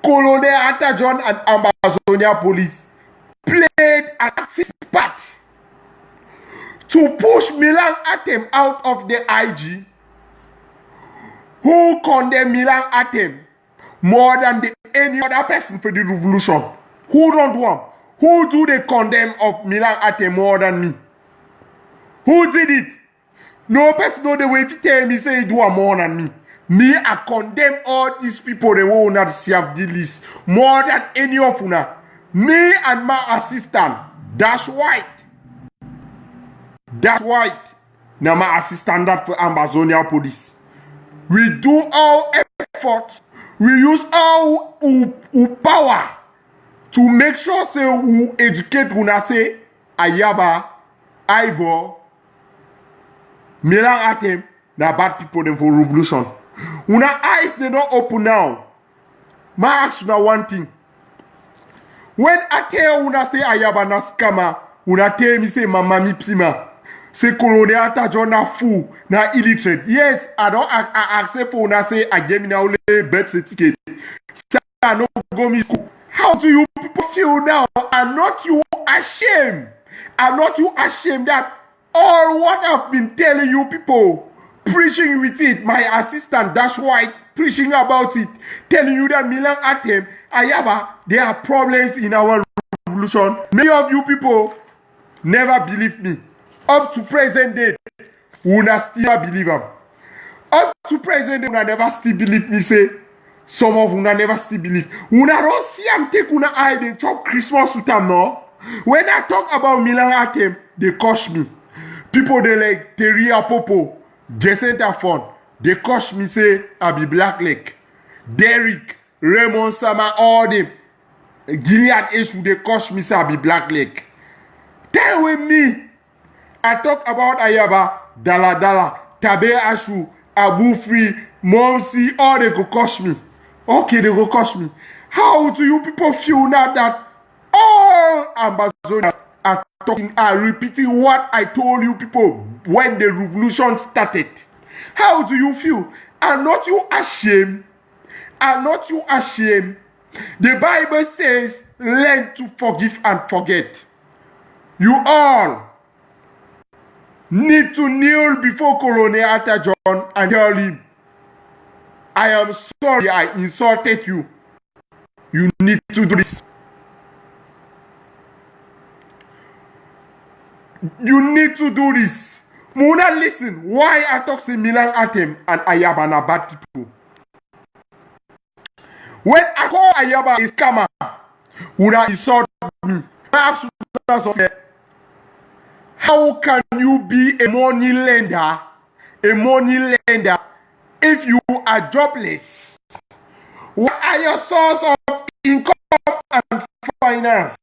Colonel Atajon and Ambazonia police played an active part to push Milan Atem out of the IG. Who condemn Milan Atem more than any other person for the revolution? Who don't want? Who do they condemn of Milan Atem more than me? Who did it? No person know the way to tell me say he do more than me. Me, I condemn all these people they will not serve the list more than any of una. Me and my assistant, Dash White. Dash White. Now my assistant that for Ambazonia police. We do all effort. We use all our power to make sure say we educate una say Ayaba, Ivor, Milan Atem, na bad people them for revolution. Una eyes they don't open now. Ma ask una one thing. When I tell una say Ayaba na scammer, una tell me say mama mi pima. Say Colonel Atajon na fool, na illiterate. Yes, I don't accept for una say I gave me now birth certificate. Say I no go me school. How do you people feel now? Are not you ashamed? Are not you ashamed that all what I've been telling you people, preaching with it, my assistant Dash White preaching about it, telling you that Milan Atem, Ayaba, there are problems in our revolution. Many of you people never believe me. Up to present day, una still believe them. Up to present day, una never still believe me. Say some of una never still believe. Una don't see am take una eye and chop Christmas with them no. When I talk about Milan Atem, they curse me. People they like Terry Apopo, Jacinta Fon. They curse me say I be Black Lake. Derrick, Raymond Sama, all them. Gilead issue they curse me say I be Black Lake. Tell with me. I talk about Ayaba, Dala Dala, Tabe Ashu, Abu Free, Momsi, all they go cost me. Okay, they go cost me. How do you people feel now that all Ambazonians are talking, are repeating what I told you people when the revolution started? How do you feel? Are not you ashamed? Are not you ashamed? The Bible says, learn to forgive and forget. You all need to kneel before Colonel Atajon and tell him, I am sorry I insulted you. You need to do this. You need to do this. Muna listen, why I talk say Milan Atem and Ayaba na bad people. When I call Ayaba a scammer, Una insult me. I ask you, how can you be a money lender if you are jobless? What are your source of income and finance?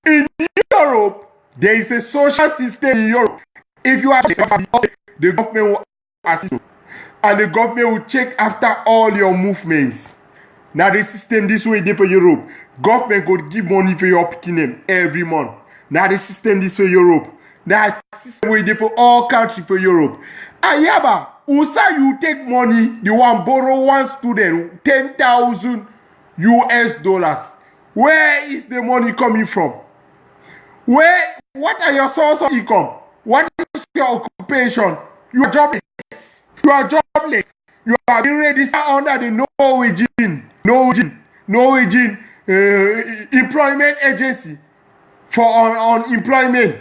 In Europe, there is a social system in Europe. If you are the government will assist you, and the government will check after all your movements. Now the system this way there for Europe. Government go give money for your picking every month. Now the system this way Europe. Now the system way there for all countries for Europe. Ayaba, usa you take money, you want borrow one student 10,000 US dollars. Where is the money coming from? What are your source of income? What is your occupation? You are jobless. You are jobless. You are being registered under the Norwegian employment agency for unemployment.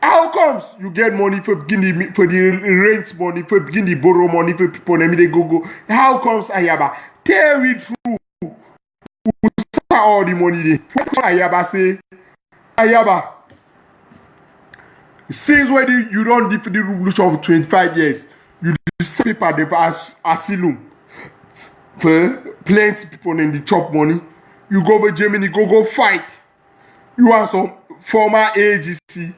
How comes you get money for the rent money, for the borrow money for people and they go? How comes Ayaba? Tell me true. Who all the money there? Ayaba say, Ayaba. Since when you don't defeat the revolution of 25 years, you decide paper the asylum for plenty people in the chop money. You go to Germany, go fight. You are some former AGC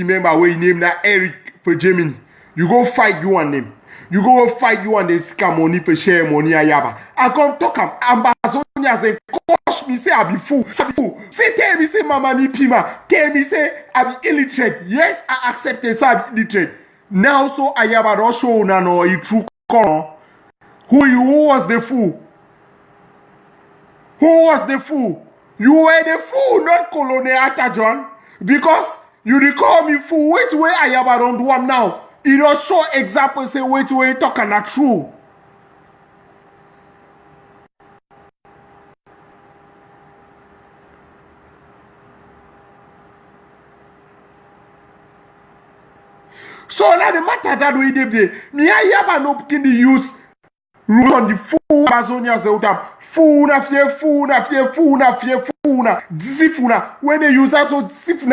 member where you name that Eric for Germany. You go fight you and them. You go fight you and they scam money for share money Ayaba. I come talk am Amazonians they coach me say I be fool. Say tell me say mama me pima. Tell me say I be illiterate. Yes, I accept it, say I be illiterate. Now so Ayaba don't show no a true color. Who was the fool? Who was the fool? You were the fool, not Colonel Atajon. Because you recall me fool. Which way Ayaba don't do am now? You don't show example say which way talking not true. So now the matter that we did there, me Ayaba no picking the use rule on the fool Amazonians out fool na deceive when they use us so deceive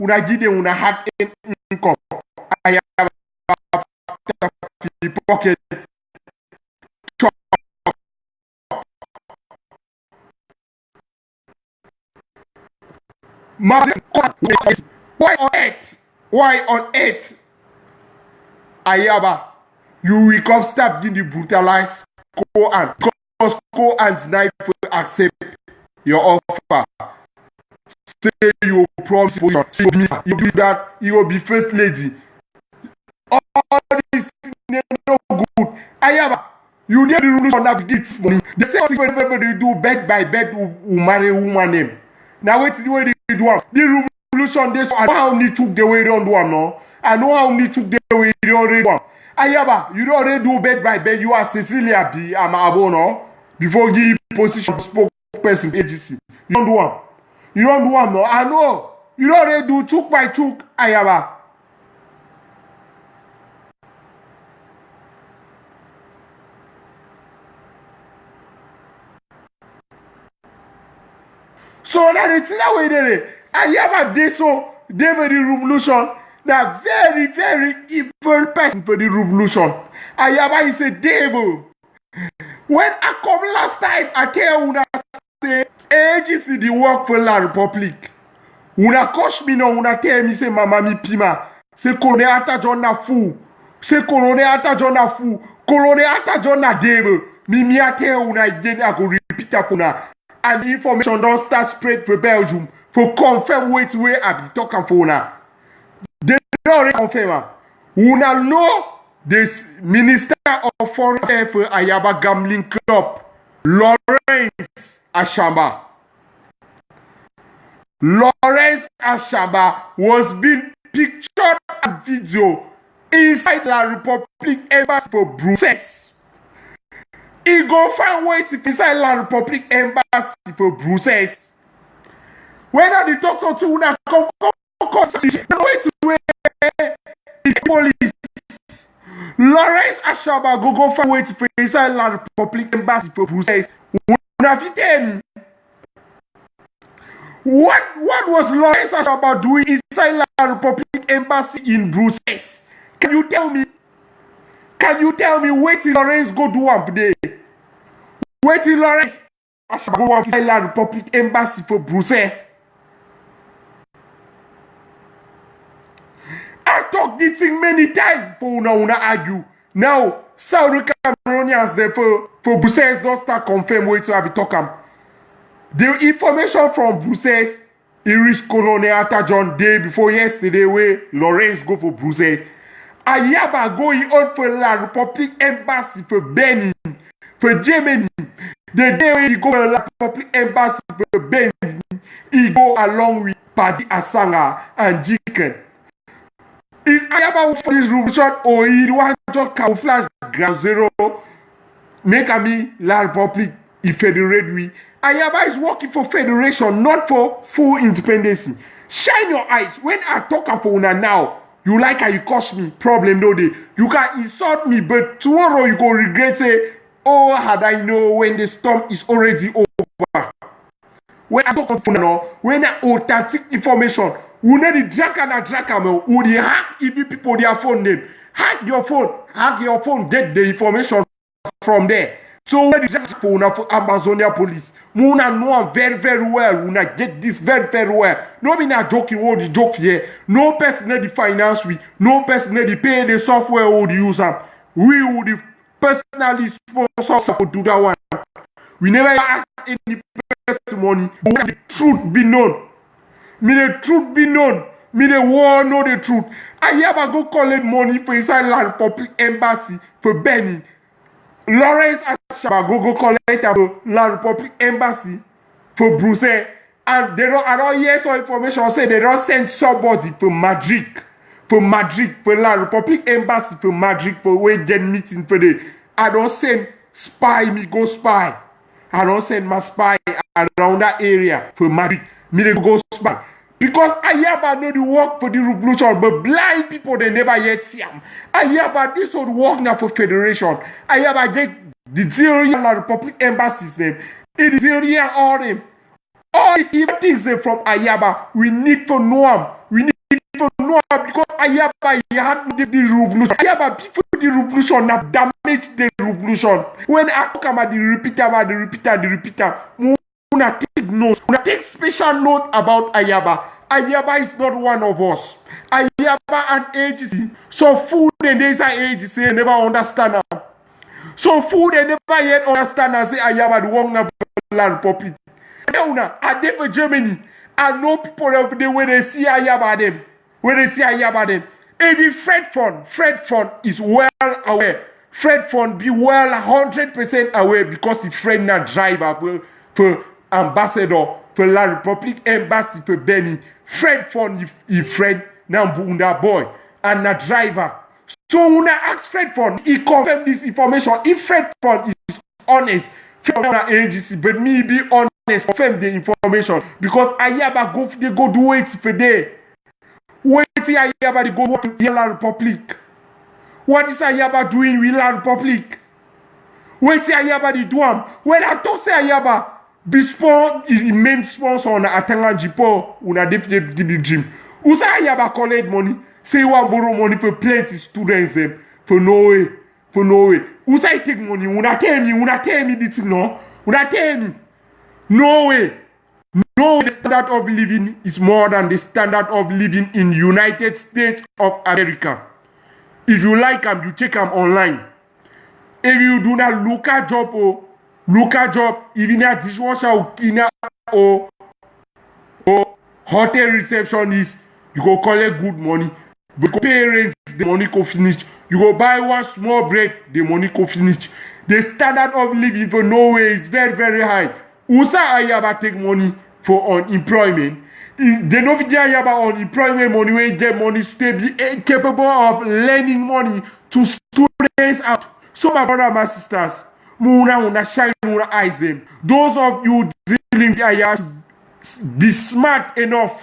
una give them una hard income. Ayaba pocket why on earth Ayaba you will come stop getting the brutalized go and knife will accept your offer. Say you promise you do that you will be first lady. All this no good. Ayaba, you need the revolution that gets money. The same thing whenever they do bed by bed who marry woman name. Now wait the way they do am. The revolution they so I know how need to the way they don't do am no. I know how need to the way they already do am. Ayaba, you don't already do bed by bed. You are Cecilia B. Amabo no. Before give position spokesperson agency. You don't do am. You don't do am no. I know. You don't already do chook by chook. Ayaba. So now the thing that way there, Ayaba did so, they were the revolution. That very evil person for the revolution. Ayaba is a devil. When I come last time, I tell una say agency the work for La Republic. Una coach me now, una tell me say mama mi pima. Say Colonel Atajon na fool. Say Colonel Atajon na fool. Colonel Atajon na devil. Me I tell una again, I go repeat that una. And the information don't start spread for Belgium. For confirm which way I be talking for una. They don't confirm. Una know this Minister of Foreign Affairs for Ayaba Gambling Club, Lawrence Ashamba. Lawrence Ashamba was being pictured and video inside La Republic Embassy for Brussels. He go find ways inside La Republic Embassy for Brussels. When are the talks to una come cause wait the police. Lawrence Ashaba go find wait for inside la Republic Embassy for Brussels. Una fit tell me what was Lawrence Ashaba doing inside la Republic Embassy in Brussels? Can you tell me? Can you tell me where Lawrence go do up there? Where Lawrence Ashaba go up inside la Republic Embassy for Brussels? I talk this thing many times for una argue. Now, South Cameroonians there for Brussels don't start confirm where to have it talk am. The information from Brussels, he reached Colonel Atajon day before yesterday where Lawrence go for Brussels. Ayaba going on for La Republic Embassy for Benin, for Germany. The day when he go to La Republic Embassy for Benin, he go along with Paddy Asanga and Jiken. Is Ayaba for this revolution or he want to camouflage ground zero? Make a me La Republic, he federate we. Ayaba is working for federation, not for full independence. Shine your eyes. When I talk about una now, you like how you cost me. Problem no day. You can insult me, but tomorrow you go regret say, oh, had I know when the storm is already over. When I talk about now, when I authentic information, we need the draka who they hack even people their phone name. Hack your phone, get the information from there. So when the draka for Amazonia police, Muna know very, very well. Muna get this very, very well. No me not joking what the joke here. No person the finance we. No person the pay the software or the user. We would the personally sponsor to do that one. We never ask any person money. But the truth be known. Me the truth be known. Me the war know the truth. I have go collect money for inside La Republic Embassy for Benin. Lawrence Ashaba go collect about La Republic Embassy for Brussels, and they don't. I don't hear some information say they don't send somebody for Madrid, for La Republic Embassy for Madrid for where get meeting for the. I don't send spy me go spy. I don't send my spy around that area for Madrid. Me they go spy. Because Ayaba know the work for the revolution, but blind people they never yet see them. Ayaba this would work now for federation. Ayaba get the Syrian Republic embassies them. It is Syrian all them. All these things from Ayaba we need for Noam. We need for Noam because Ayaba he had the revolution. Ayaba before the revolution have damaged the revolution. When I talk about the repeater. Una take notes. Una take special note about Ayaba. Ayaba is not one of us. Ayaba and agency. So food and there's an agency they never understand her. So food they never yet understand and say Ayaba the one of land public. Una are they for Germany? I know people over there when they see Ayaba them. Even Fred Fund is well aware. Fred Fund be well 100% aware because he friend na driver for ambassador for La Republic Embassy for Benin. Fred Fund he friend now bunda boy and a driver. So when I ask Fred Fund, he confirm this information. If Fred Fund is honest, from agency, but me be honest, confirm the information because Ayaba they go do it for day. Wait till Ayaba they go work in La Republic. What is Ayaba doing with La Republic? Wait till Ayaba they do am. When I talk say Ayaba is the main sponsor on Atanga Jipo una the gym. Who say Ayaba collect money? Say you want borrow money for plenty students them for no way. Who say take money? Una tell me this no. Una tell me. No way. No, the standard of living is more than the standard of living in United States of America. If you like them, you check them online. If you do not local job, even a dishwasher or cleaner or hotel receptionist, you go collect good money. You go pay rent, the money go finish. You go buy one small bread, the money go finish. The standard of living for Norway is very, very high. Usa Ayaba take money for unemployment. They know if Ayaba unemployment money, where get money, stay be capable of lending money to students out. So my brother, my sisters, Muna shine Muna eyes them. Those of you dealing with Ayaba, be smart enough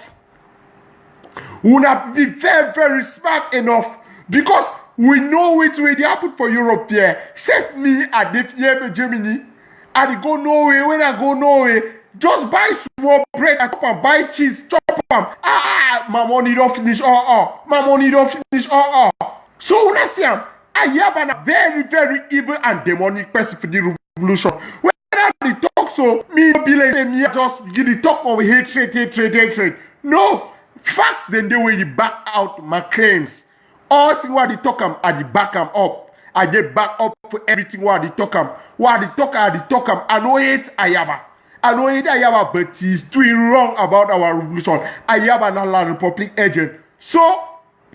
Una be very, very smart enough because we know which way they happen for Europe here. Save me at the fear Germany. I go Norway. When I go Norway, just buy small bread and chop am, buy cheese, chop am. My money don't finish. My money don't finish. So una see am, Ayaba na very, very evil and demonic person for the revolution. When they talk so, me no be like me just begin to talk of hatred. No, facts then they will back out my claims. All things what they talk I dey back am up. I get back up for everything what they talk am. What they talk am. I know hate Ayaba. I know hate Ayaba, but he's doing wrong about our revolution. Ayaba na la Republic agent. So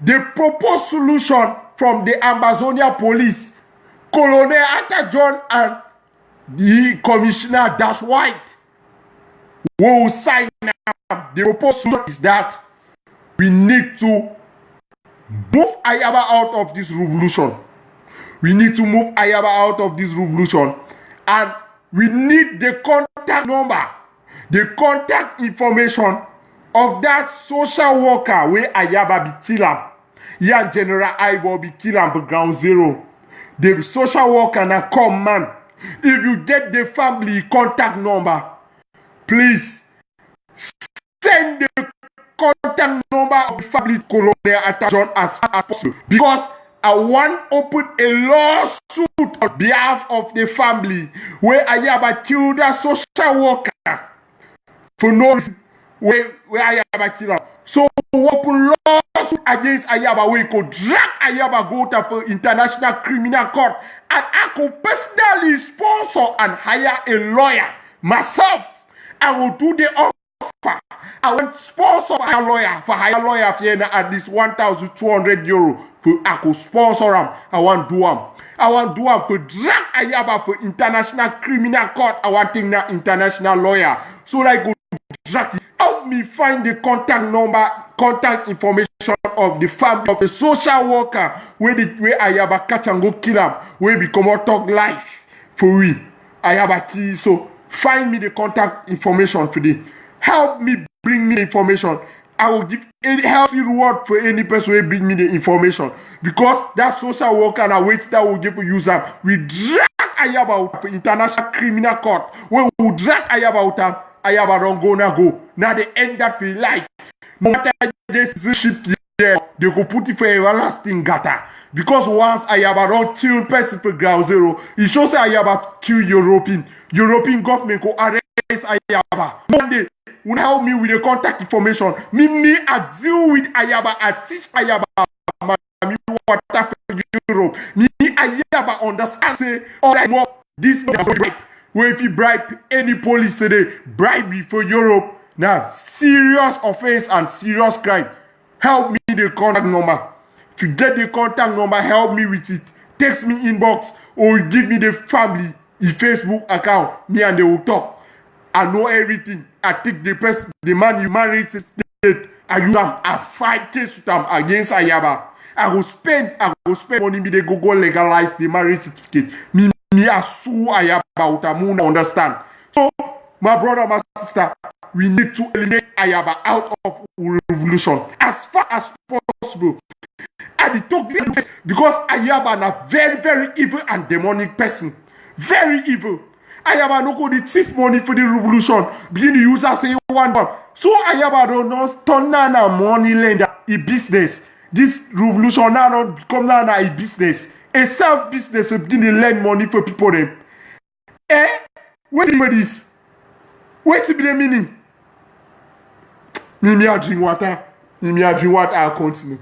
the proposed solution from the Amazonia police, Colonel Arthur John and the Commissioner Dash White will sign up. The proposed solution is that we need to move Ayaba out of this revolution. We need to move Ayaba out of this revolution. And we need the contact number, the contact information of that social worker where Ayaba be kill am. Yeah, General Ivo be kill am for ground zero. The social worker na come man. If you get the family contact number, please send the contact number of the family Colonel Arthur John as fast as possible. Because I want to open a lawsuit on behalf of the family where Ayaba killed a social worker for no reason. Where Ayaba killed her. So we open lawsuit against Ayaba where he could drag Ayaba go to International Criminal Court, and I could personally sponsor and hire a lawyer myself. I will do the offer. I want sponsor a lawyer for hire lawyer for at least 1,200 euro. I could sponsor him. I want do him. I want do him to drag Ayaba for International Criminal Court. I want take now international lawyer so that I go drag. Help me find the contact number, contact information of the family of the social worker where Ayaba catch and go kill him, where become a talk life for we. Ayaba kill. So find me the contact information for the. Help me bring me the information. I will give any healthy reward for any person who bring me the information. Because that social worker and I wait that will give use them. We drag Ayaba out for International Criminal Court. When we drag Ayaba out, Ayaba don't go. Now they end that for life. No matter this ship there, they go put it for everlasting gata. Because once Ayaba don't kill person for ground zero, it shows Ayaba kill European government go arrest Ayaba. One day, will help me with the contact information. Me, I deal with Ayaba. I teach Ayaba what happened in Europe. Me, Ayaba understand. Say, all I know, this is bribe. Where if you bribe any police today, bribe me for Europe. Now, serious offense and serious crime. Help me the contact number. If you get the contact number, help me with it. Text me inbox or give me the family Facebook account. Me and they will talk. I know everything. I take the person, the man you married, I use them. I fight case with them against Ayaba. I will spend money. Me they go legalize the marriage certificate. Me I sue Ayaba with them. Understand? So my brother, my sister, we need to eliminate Ayaba out of revolution as fast as possible. I talk this because Ayaba is a very, very evil and demonic person. Very evil. Ayaba no go the thief money for the revolution. Begin the user say one. So Ayaba don't turn now money lender a business. This revolution now don't become now a business. A self business will begin to lend money for people them. What do this? What be the meaning? Me I drink water. I'll continue.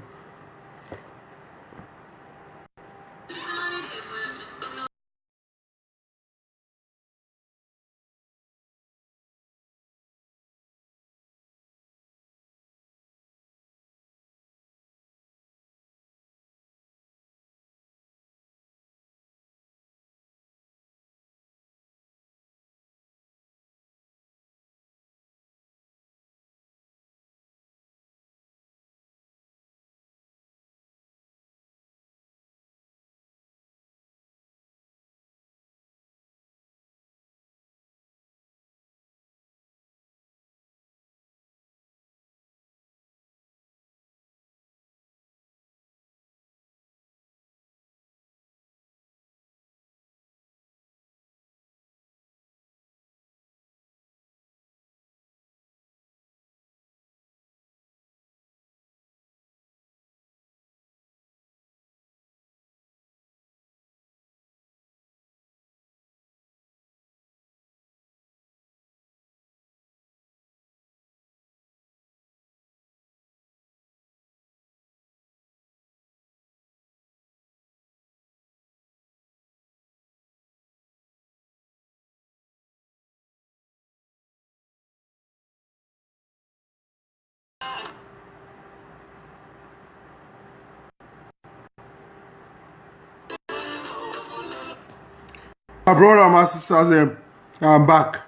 brother, my sisters, I'm back.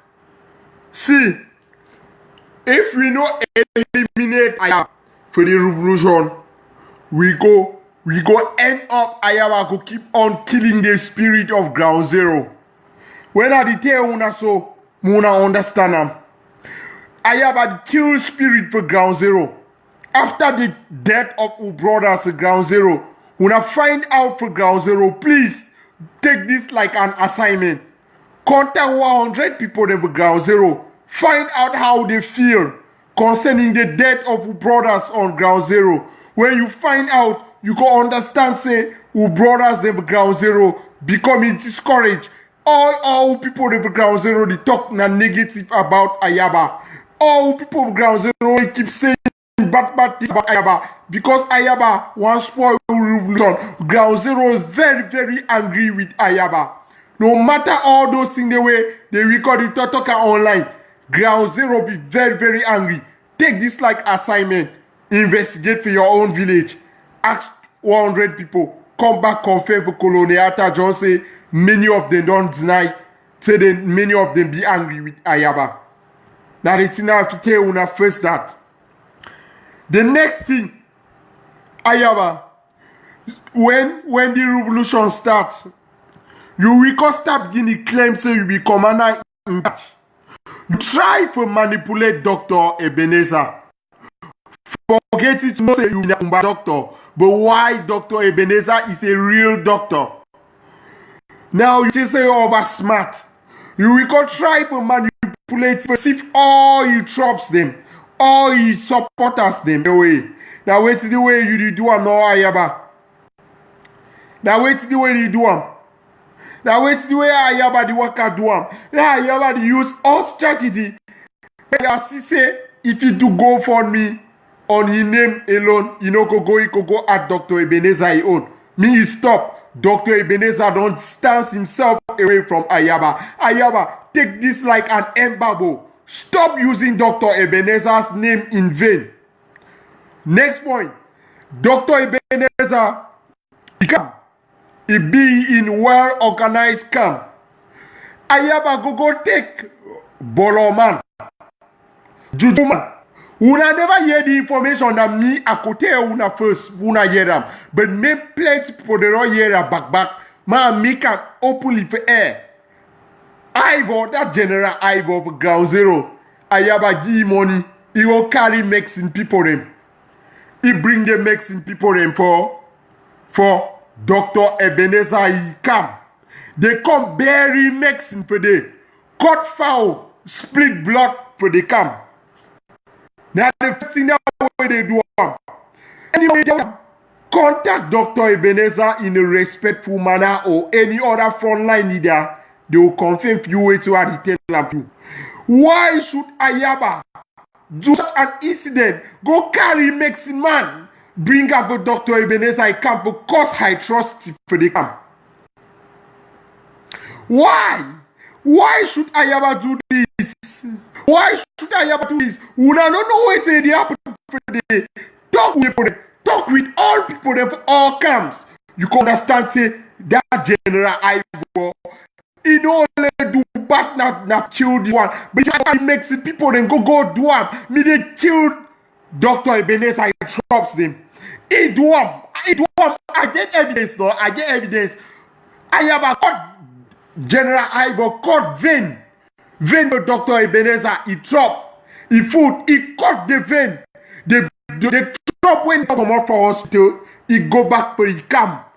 See, if we not eliminate Ayaba for the revolution, we go end up Ayaba go keep on killing the spirit of Ground Zero. When I tell una so, Muna understand them. Ayaba the kill spirit for Ground Zero. After the death of our brothers at Ground Zero, una find out for Ground Zero, please take this like an assignment. Contact 100 people in Ground Zero. Find out how they feel concerning the death of our brothers on Ground Zero. When you find out, you can understand, say, our brothers in Ground Zero becoming discouraged. All people in Ground Zero, they talk negative about Ayaba. All people in Ground Zero, they keep saying bad things about Ayaba. Because Ayaba wants spoil revolution. Ground Zero is very, very angry with Ayaba. No matter all those things the way they record it talk online, Ground Zero be very, very angry. Take this like assignment. Investigate for your own village. Ask 100 people. Come back, confirm for Coloniata John say many of them don't deny. Say that many of them be angry with Ayaba. Now it's now if you tell una first that. The next thing, Ayaba, when the revolution starts, you will start beginning claim say you be commander in charge. You try to manipulate Dr. Ebenezer. Forget it to say you are a doctor, but why Dr. Ebenezer is a real doctor? Now you just say you're over smart. You will try to manipulate, if all he drops them, all he supporters them away. Now wait the way you do am no Ayaba. Now wait the way you do am. Now wait the way Ayaba the worker do am. Now Ayaba the use all strategy. I say if you do go for me on his name alone, you know he could go at Dr. Ebenezer he own. Me he stop. Dr. Ebenezer don't stance himself away from Ayaba. Ayaba, take this like an embargo. Stop using Dr. Ebenezer's name in vain. Next point. Dr. Ebenezer, he be in well-organized camp. Ayaba go take Boloman, Jujuman. Una never hear the information that me I could tell una first, una hear them. But me plenty people they don't hear them back. Man, me can openly for air. Ivor, that general Ivor for Ground Zero, Ayaba give money. He will carry Mexican people them. He bring the Mexican people them for Dr. Ebenezer he come. They come bury Mexican for the cut foul, split blood for the camp. Now the first thing that way they do. Anyway, contact Dr. Ebenezer in a respectful manner or any other frontline leader. They will confirm for you what to tell them to. Why should Ayaba do such an incident? Go carry Mexican man, bring up a Dr. Ebenezer camp because I trust for the camp. Why? Why should Ayaba do this? Why should Ayaba do this? We don't know what they happen for the talk with people. Talk with all people there for all camps. You can understand say that General Ivor. He don't only do bad not kill this one. But he makes it people then go do him. Me they killed Dr. Ebenezer, he drops them. He do him. I get evidence though. I have a caught General Ivor caught vein. Vein for Dr. Ebenezer, he drop. He food, he cut the vein. The drop when he come out for hospital, he go back for the camp.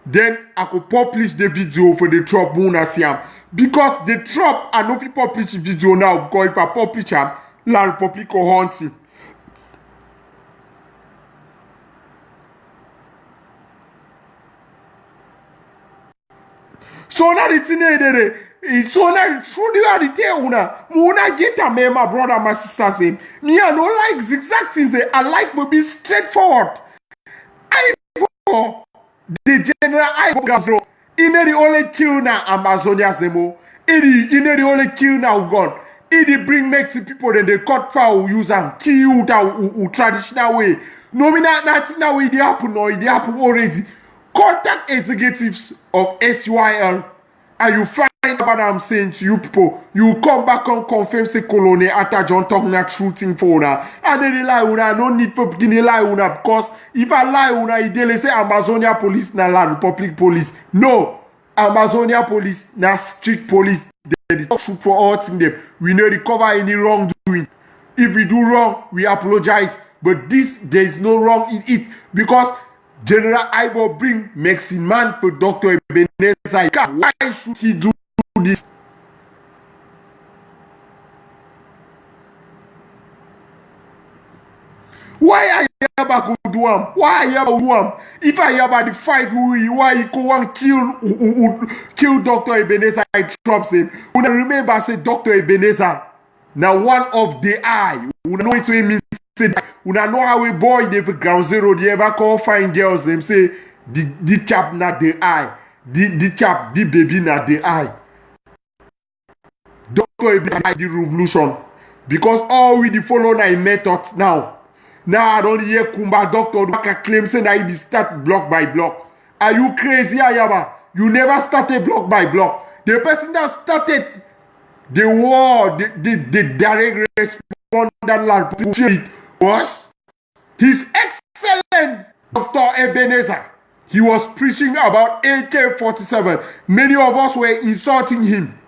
Then I could publish the video for the drop Siam. Because the drop I know if you publish the video now because if I publish him, La Republic will hunt him. So now it's in there. So now truly I tell una get a man, my brother, my sister say. Me I don't like zigzag things. I like to be straightforward. I go. The general Ivor he the only kill now Amazonians demo. He the only kill now gone. He bring Mexican people then they cut foul use and kill that traditional way. No me that's now it happen or it happen already. Contact executives of SYL and you find what I'm saying to you people. You come back and confirm say Colonel Atajon talking that true thing for una. And then they lie una, no need for beginning lie una because if I lie una, they say Amazonia police na la Republic police. No, Amazonia police na street police. They talk truth for all things them. We no recover any wrongdoing. If we do wrong, we apologize. But this, there is no wrong in it because General Ivo bring Mexican man for Dr. Ebenezer. Why should he do this? Why Ayaba go do am? Why Ayaba do am? If Ayaba the fight why he go and kill Dr. Ebenezer, I drops him. When I remember say Dr. Ebenezer, now one of the eye. We know it means say we know how a boy they for ground zero they ever call fine girls them say the chap not the eye. The chap, the baby not the eye. Dr. Ebenezer the revolution. Because all we the follow na methods now. Now I don't hear Kumba doctor Waka claim say that he be start block by block. Are you crazy, Ayaba? You never started block by block. The person that started the war, the direct response that land people feel it was his excellent Dr. Ebenezer. He was preaching about AK-47. Many of us were insulting him.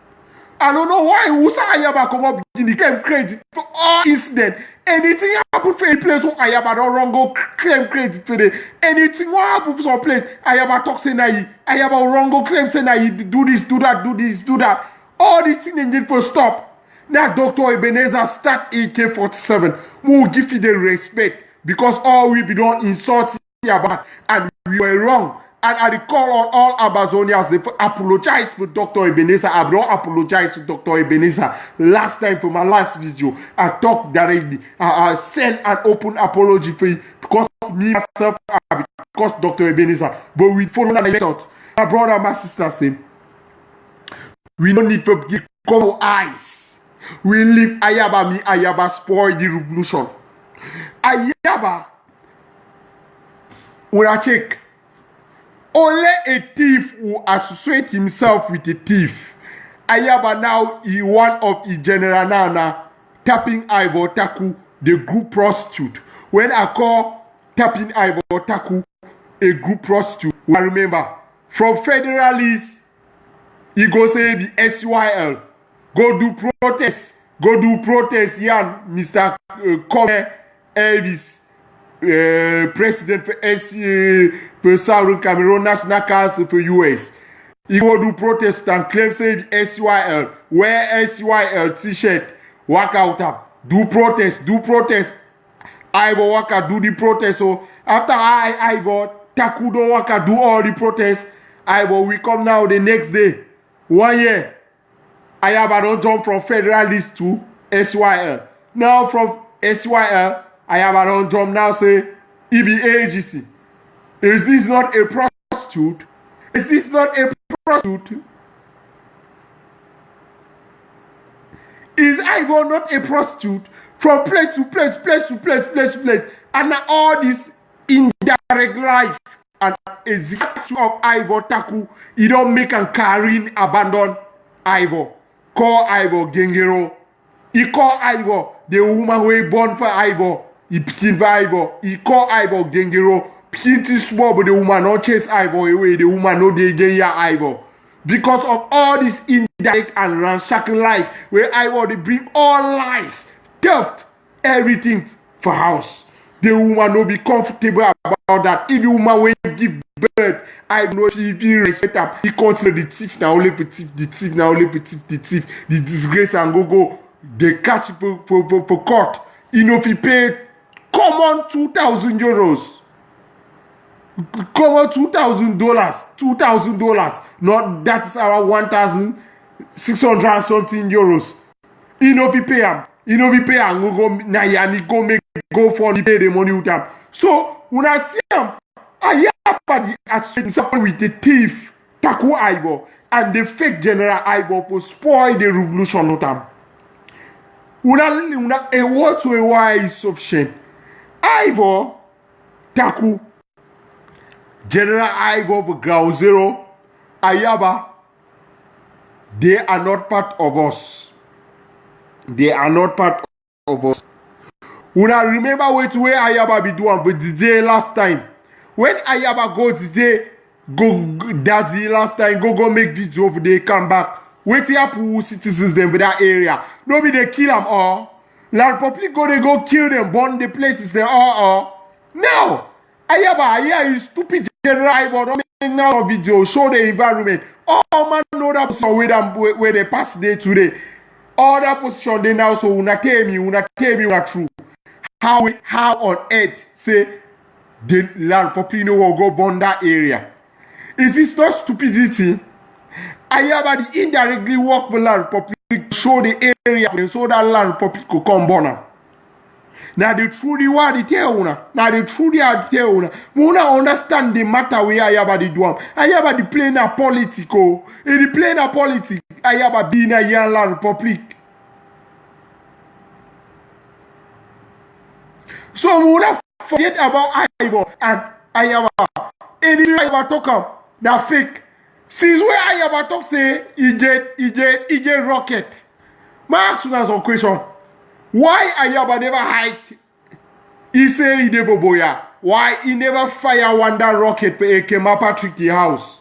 I don't know why Usa Ayaba come up in the claim credit for all incident. Anything happen for a place where Ayaba don't wrong go claim credit for it. Anything what happen for some place, Ayaba talk say na Ayaba wrong go claim say na do this, do that, do this, do that. All the things they need for stop. Now Dr. Ebenezer start AK-47. We will give you the respect because all we be done insult about and we were wrong. And I call on all Amazonians, they apologize for Dr. Ebenezer. I don't apologize to Dr. Ebenezer. Last time for my last video, I talked directly. I sent an open apology for you because me myself, because Dr. Ebenezer. But we follow that method. My brother and my sister say, we don't need to cover eyes. We leave Ayaba, me Ayaba spoil the revolution. Ayaba, when I check, only a thief will associate himself with a thief. Ayaba now is one of the general now tapping Ivo Taku, the group prostitute. When I call tapping Ivo Taku a group prostitute, I remember from federalists, he go say the SYL, go do protest, yeah, Mr. Come Elvis. President for Southern Cameroon National Council for US. He go do protest and claim say SYL, wear SYL t-shirt, walk out up, do protest. I go walk out, do the protest. So after I go Taku don't walk out, do all the protest. I go we come now the next day. 1 year. I don't jump from federalist to SYL. Now from SYL. I have a long drum now say EBAGC. Is this not a prostitute? Is this not a prostitute? Is Ivo not a prostitute? From place to place. And now all this indirect life and example of Ivo Taku, he don't make and Karin abandon Ivo. Call Ivo Gengero. He call Ivo the woman who born for Ivo. He picked for Ivo. He called Ivo Gengero. Pretty small, but the woman not chase Ivo away. The woman no they get ya Ivo. Because of all this indirect and ramshackle life, where Ivo they bring all lies, theft, everything for house. The woman no be comfortable about that. If the woman will give birth, I know she be respect her. He consider the thief now only for thief, the thief now only for thief, the disgrace and go. They catch for court. You know if he pay common 2,000 euros. Common $2,000. Not that is our 1,600 something euros. You know if he pay him. You know if he pay him, go make go for the pay the money with him. So when I see him, I have associate with the thief Taku Ivo and the fake General Ivo for spoil the revolution with him. Una a word to a why is sufficient. Ivo Taku General Ivo for ground zero Ayaba They are not part of us. They are not part of us. Una remember where Ayaba be doing but the day last time. When Ayaba go today, go daddy last time, go make video for they come back. Wait here for citizens them with that area. Nobody they kill them all. La Republic they go kill them, burn the places they all. Now, Ayaba, yeah, you stupid general, but don't make now video, show the environment. All man know that position where they pass day today. All that position they now so una tell me una true. How on earth say the La Republic will go burn that area? Is this not stupidity? Ayaba the indirectly work with La Republic show the area so that La Republic could come burn them. Now the truly what they tell una. Now the truly what they tell una. Una understand the matter where Ayaba the do am. Ayaba the playing a political. He playing a politics. Ayaba being a young La Republic. So we would forget about Ayaba and Ayaba. Anything Ayaba talk about that fake. Since where Ayaba talk say he get rocket. My ask you some question. Why Ayaba never hide? He say he never boya. Why he never fire one that rocket for Ekema Patrick house?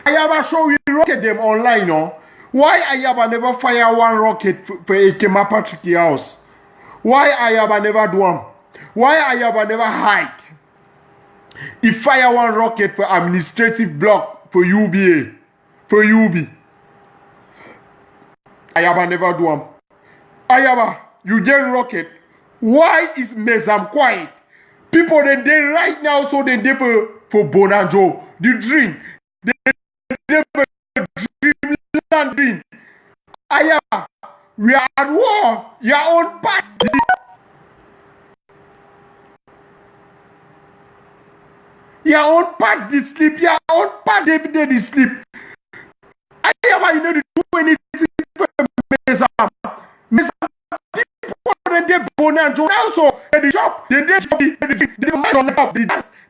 Ayaba show we rocket them online, no? Why Ayaba never fire one rocket for Ekema Patrick house? Why Ayaba never do them? Why Ayaba never hide? He fire one rocket for administrative block for UBA. For UB. Ayaba never do them. Ayaba, you get rocket. Why is Mezam quiet? People they right now so they for Bonanjo. The dream. They dreamland dream. Ayaba, we are at war. Your own part. Your own part they sleep. Your own part they sleep. Ayaba, you know to do anything for Mezam. Mezam people they Bonanjo also they shop. They dance.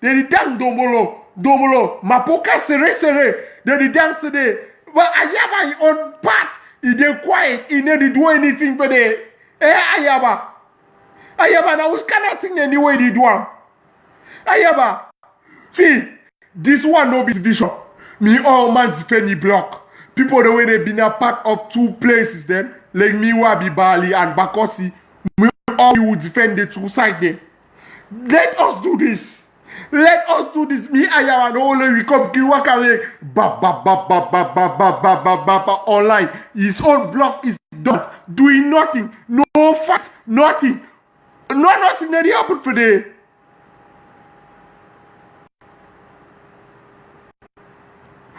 They dance domolo. Mapoka sere. They dance today. But Ayaba your own part. He dey quiet, he never do anything for the Ayaba. Ayaba now which kind of thing anyway they do am? Ayaba. See, this one no be vision. Me all man defend the block. People the way they been a part of two places then, like me Wabi Bali and Bakosi, me all you will defend the two sides then. Let us do this. Let us do this. Me Ayaba no only we come ki walk away online. His own block is done. Doing nothing. No fact. Nothing. Nothing that happened for the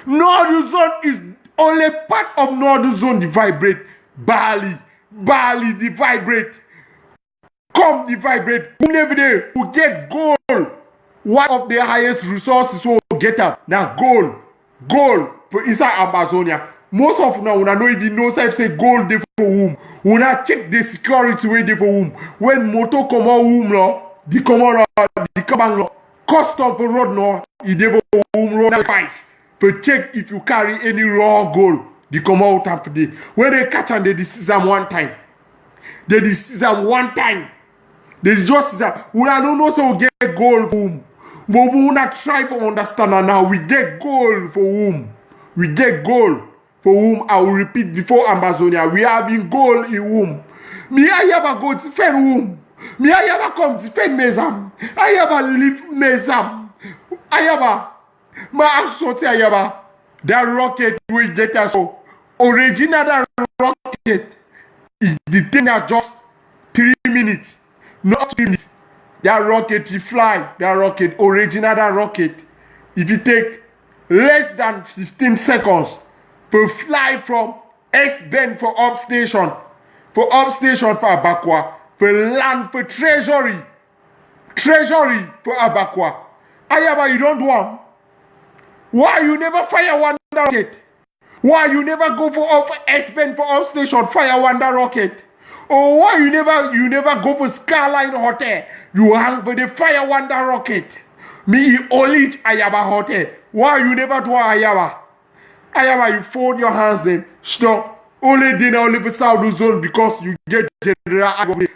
Northern Zone is only part of Northern Zone the vibrate. Bali the vibrate. Come the vibrate. Who never there who get gold. One of the highest resources will get up. Now gold for inside Amazonia. Most of now una no even know say gold dey for whom. Una check the security way dey for whom. When motor come on whom no, the common the come no, custom for road no, e dey for whom road 5. For check if you carry any raw gold, the come out after day. When they catch and they seize them one time. They seize them one time. They just seize them. Una don't know so we get gold for whom. But we wanna try to understand now. We get gold for whom? We get gold for whom? I will repeat before Amazonia. We having gold in whom? Me Ayaba go defend whom? Me Ayaba come defend Mezam. Ayaba leave Mezam. Ayaba. Ma assorti Ayaba. That rocket will get us so. Original that rocket is detained just 3 minutes. Not 3 minutes. That rocket, you fly, that rocket, original that rocket. If you take less than 15 seconds to fly from S-Bend for upstation for Abakwa, for land for treasury for Abakwa. Ayaba, you don't do them. Why you never fire one rocket? Why you never go for S-Bend for upstation, fire one rocket? Or why you never go for Skyline Hotel? You hang for the Fire Wonder rocket. Me only Ayaba Hotel. Why you never do Ayaba? Ayaba, you fold your hands then. Stop. Only dinner only for South Zone because you get general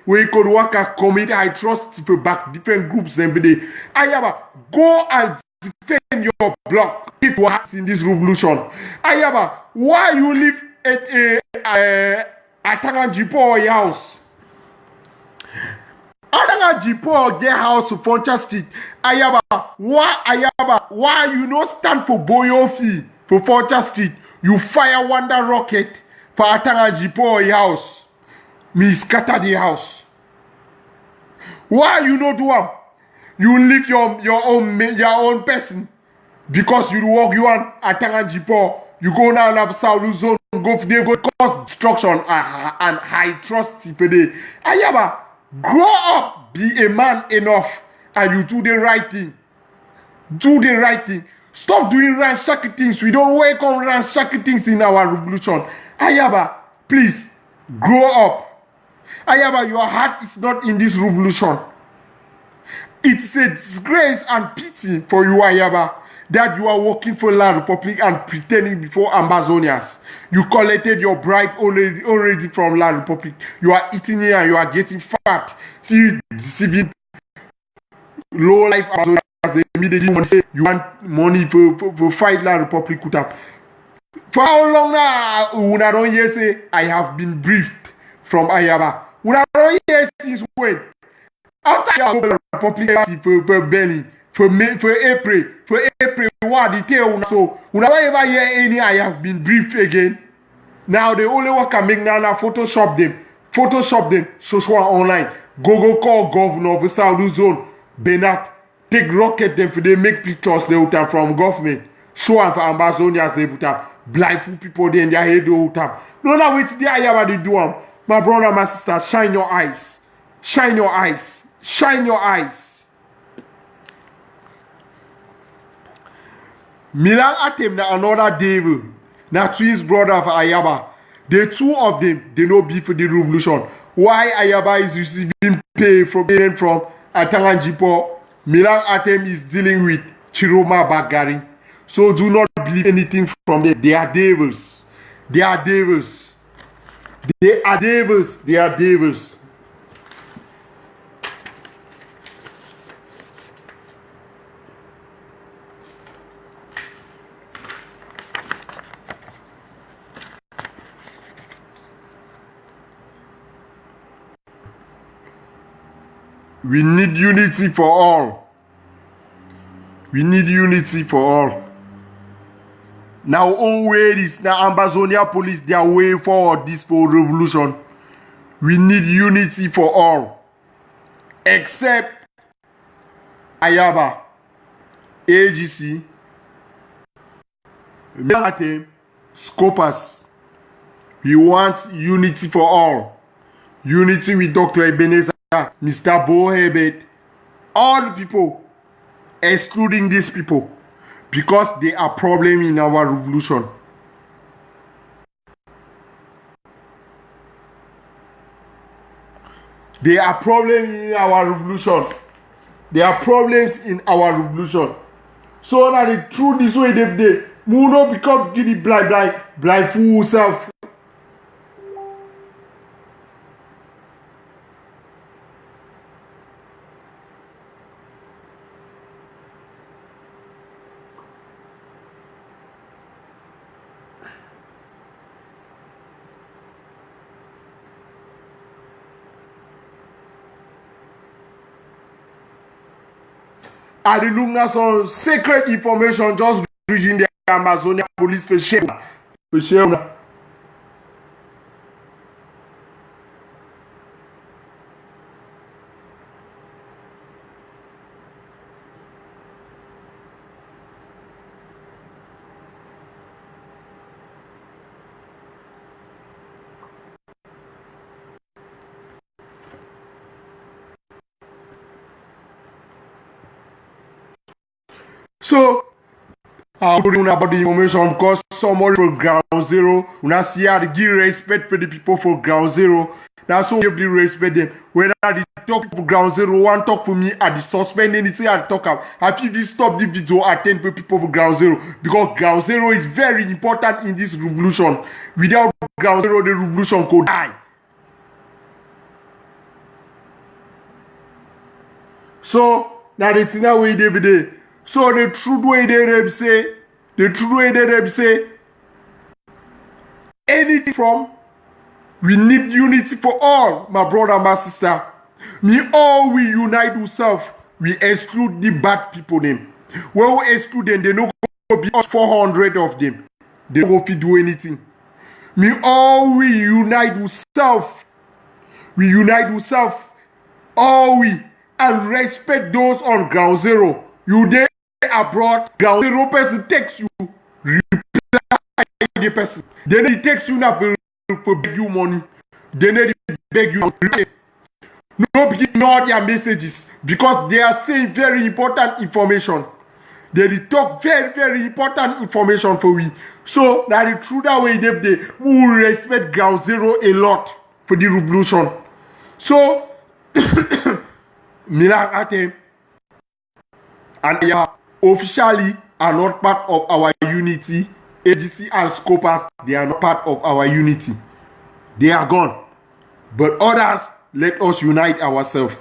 where you could work at committee. I trust for back different groups every day. Ayaba, go and defend your block if you are in this revolution. Ayaba, why you live at Tanganjipo house? Tanganjipo get house for Foncha Street. Ayaba, why you not stand for Boyofi for Foncha Street? You fire Wonder Rocket for Tanganjipo house. Me scatter the house. Why you not do am? You leave your own person because you work you on Tanganjipo. You go now and South Zone, go cause destruction and high trust for the Ayaba. Grow up, be a man enough, and you do the right thing. Do the right thing. Stop doing ransacky things. We don't welcome ransacky things in our revolution. Ayaba, please, grow up. Ayaba, your heart is not in this revolution. It's a disgrace and pity for you, Ayaba, that you are working for La Republic and pretending before Ambazonians. You collected your bribe already from La Republic. You are eating it and you are getting fat. See, deceiving low life Ambazonians. They immediately want to say you want money for fight La Republic. For how long now? Una don't hear say I have been briefed from Ayaba. Una don't hear since when? After you go La Republic for Belly. For April, what detail so we never ever hear any I have been briefed again. Now the only one can make now Photoshop them, social online. Go call governor of the South Zone, Bernard, take rocket them for they make pictures they would have from government. Show them for Ambazonians they would have blindfold people there in their head they would have. No, now wait there I have to do them. My brother, my sister, shine your eyes. Shine your eyes. Shine your eyes. Milan Atem na another devil. Na twins brother of Ayaba. The two of them, they no be for the revolution. Why Ayaba is receiving pay from Tanganjipo, Milan Atem is dealing with Chiroma Bagari. So do not believe anything from them. They are devils. They are devils. They are devils. They are devils. We need unity for all. We need unity for all. Now, all way is now Ambazonia police, they are way forward this for revolution. We need unity for all. Except Ayaba, AGC, Milate, Scopus. We want unity for all. Unity with Dr. Ebenezer, Mr. Bo Herbert, all the people, excluding these people, because they are problem in our revolution. They are problems in our revolution. There are problems in our revolution. So that the truth this way they no become giddy blind fool self. And the Luna some secret information just reaching the Amazonia police for shame. For shame. So, I'm putting about the information because somebody for ground zero, when I see how to give respect for the people for ground zero, That's why we respect them. Whether they talk for Ground Zero, one talk for me, at the suspend anything I talk about. Have you stop the video, attend for people for Ground Zero? Because Ground Zero is very important in this revolution. Without Ground Zero, the revolution could die. So, now the thing that we did every day. So, the truth way they say, anything from, we need unity for all, my brother, my sister. Me all we unite ourselves, we exclude the bad people them. When we exclude them, they no go be us 400 of them. They no go do anything. Me all we unite ourselves. We unite ourselves. All we and respect those on Ground Zero. You there abroad, Ground Zero person takes you, reply the person. Then he takes you now for beg you money. Then they beg you. No ignore their messages because they are saying very important information. They talk very, very important information for we. So that the true that way they will respect Ground Zero a lot for the revolution. So Milan Atem and Ayaba officially are not part of our unity. AGC and Scopers, they are not part of our unity. They are gone. But others, let us unite ourselves.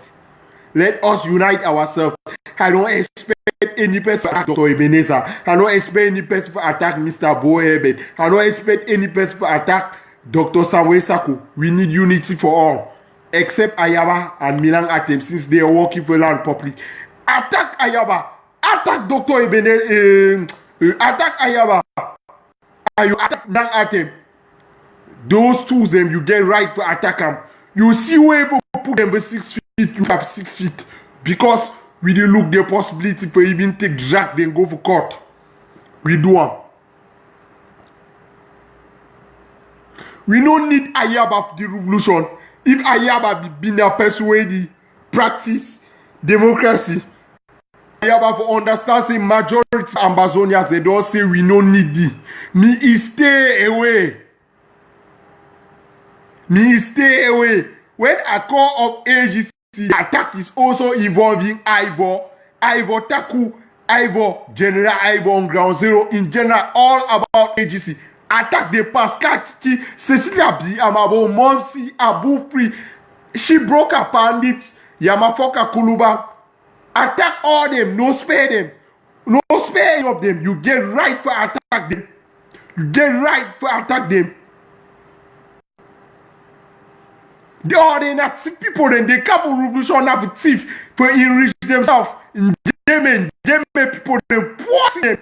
Let us unite ourselves. I don't expect any person to attack Dr. Ebenezer. I don't expect any person to attack Mr. Boebed. I don't expect any person to attack Dr. Samuel Sako. We need unity for all. Except Ayaba and Milan Atem, since they are working for land public. Attack Ayaba. Attack Dr. Ebenezer. Attack Ayaba. You attack Milan Atem. Those two them you get right to attack them. You see where you put them with 6 feet, you have 6 feet. Because we dey look the possibility for even take Jack then go for court. We do them. We don't need Ayaba for the revolution. If Ayaba be a persuade practice democracy, Ayaba for understand say majority of Ambazonians they don't say we don't need it. Me stay away. Me stay away. When a core of AGC attack is also involving Ivor Taku, Ivor, General Ivor on Ground Zero, in general, all about AGC. Attack the Pascal Kiki, Cecilia B, Amabo, Momsi, Abu Free. She broke her pandips, Yamafoka Kuluba. Attack all them, no spare them. No spare any of them. You get right to attack them. You get right to attack them. They are the Nazi people, then they come for revolution have thief for enrich themselves. In Yemen people, they put them,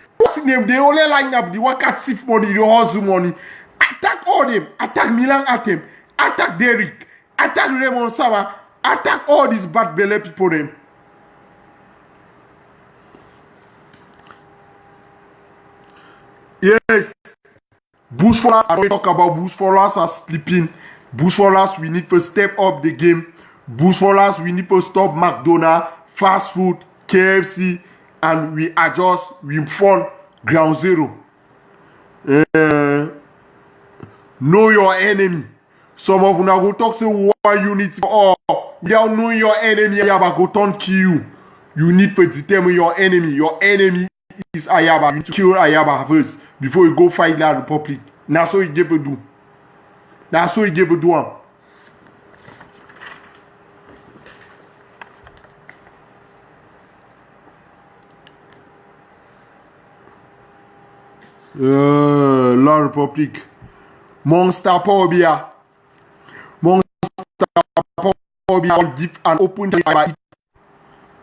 they only line up the worker thief money, the hustle money. Attack all them, attack Milan Atem, attack Derek, attack Raymond Saba, attack all these bad belly people them. Yes, bushfallers, I don't talk about bushfallers are sleeping. Bushfallers, we need to step up the game. Bushfallers, we need to stop McDonald's, fast food, KFC, and we adjust, we fund Ground Zero. Know your enemy. Some of you now go talk say one unity for all. Without knowing your enemy, Ayaba go turn kill you. You need to determine your enemy. Your enemy is Ayaba. You need to kill Ayaba first before you go fight the Republic. That's what you give to do. That's what you give to do. La Republic. Monster Power Bia. Monster Power Bia give an open by.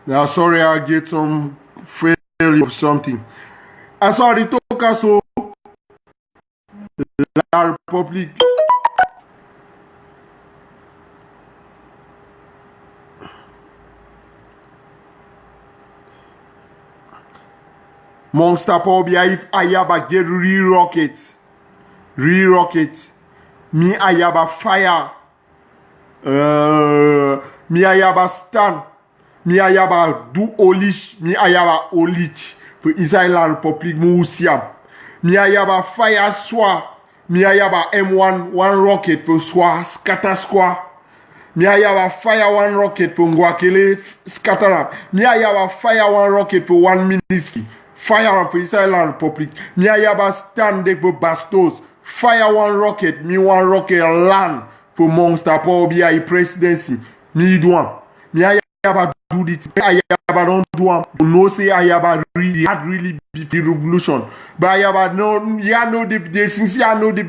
Now sorry I get some failure of something. I saw the talk so La Republic. Monster Power Bia if Ayaba get re-rocket. Me Ayaba fire. Me Ayaba stand. Me Ayaba do olish. Me Ayaba olish. For Israel Republic Moussiam. Me Ayaba fire swa. Me Ayaba M1 one rocket for swa. Scatter squad. Me ayaba fire one rocket for Ngwakele scatter up. Me ayaba fire one rocket for one ministry. Fire up for Israel Republic. Me ayaba stand there for Bastos. Fire one rocket. Me one rocket land for Monster Paul BI presidency. Me do one. Me ayaba do it. Ayaba don't do one. No say ayaba really had really big revolution. But ayaba no. Ya know the since ya know the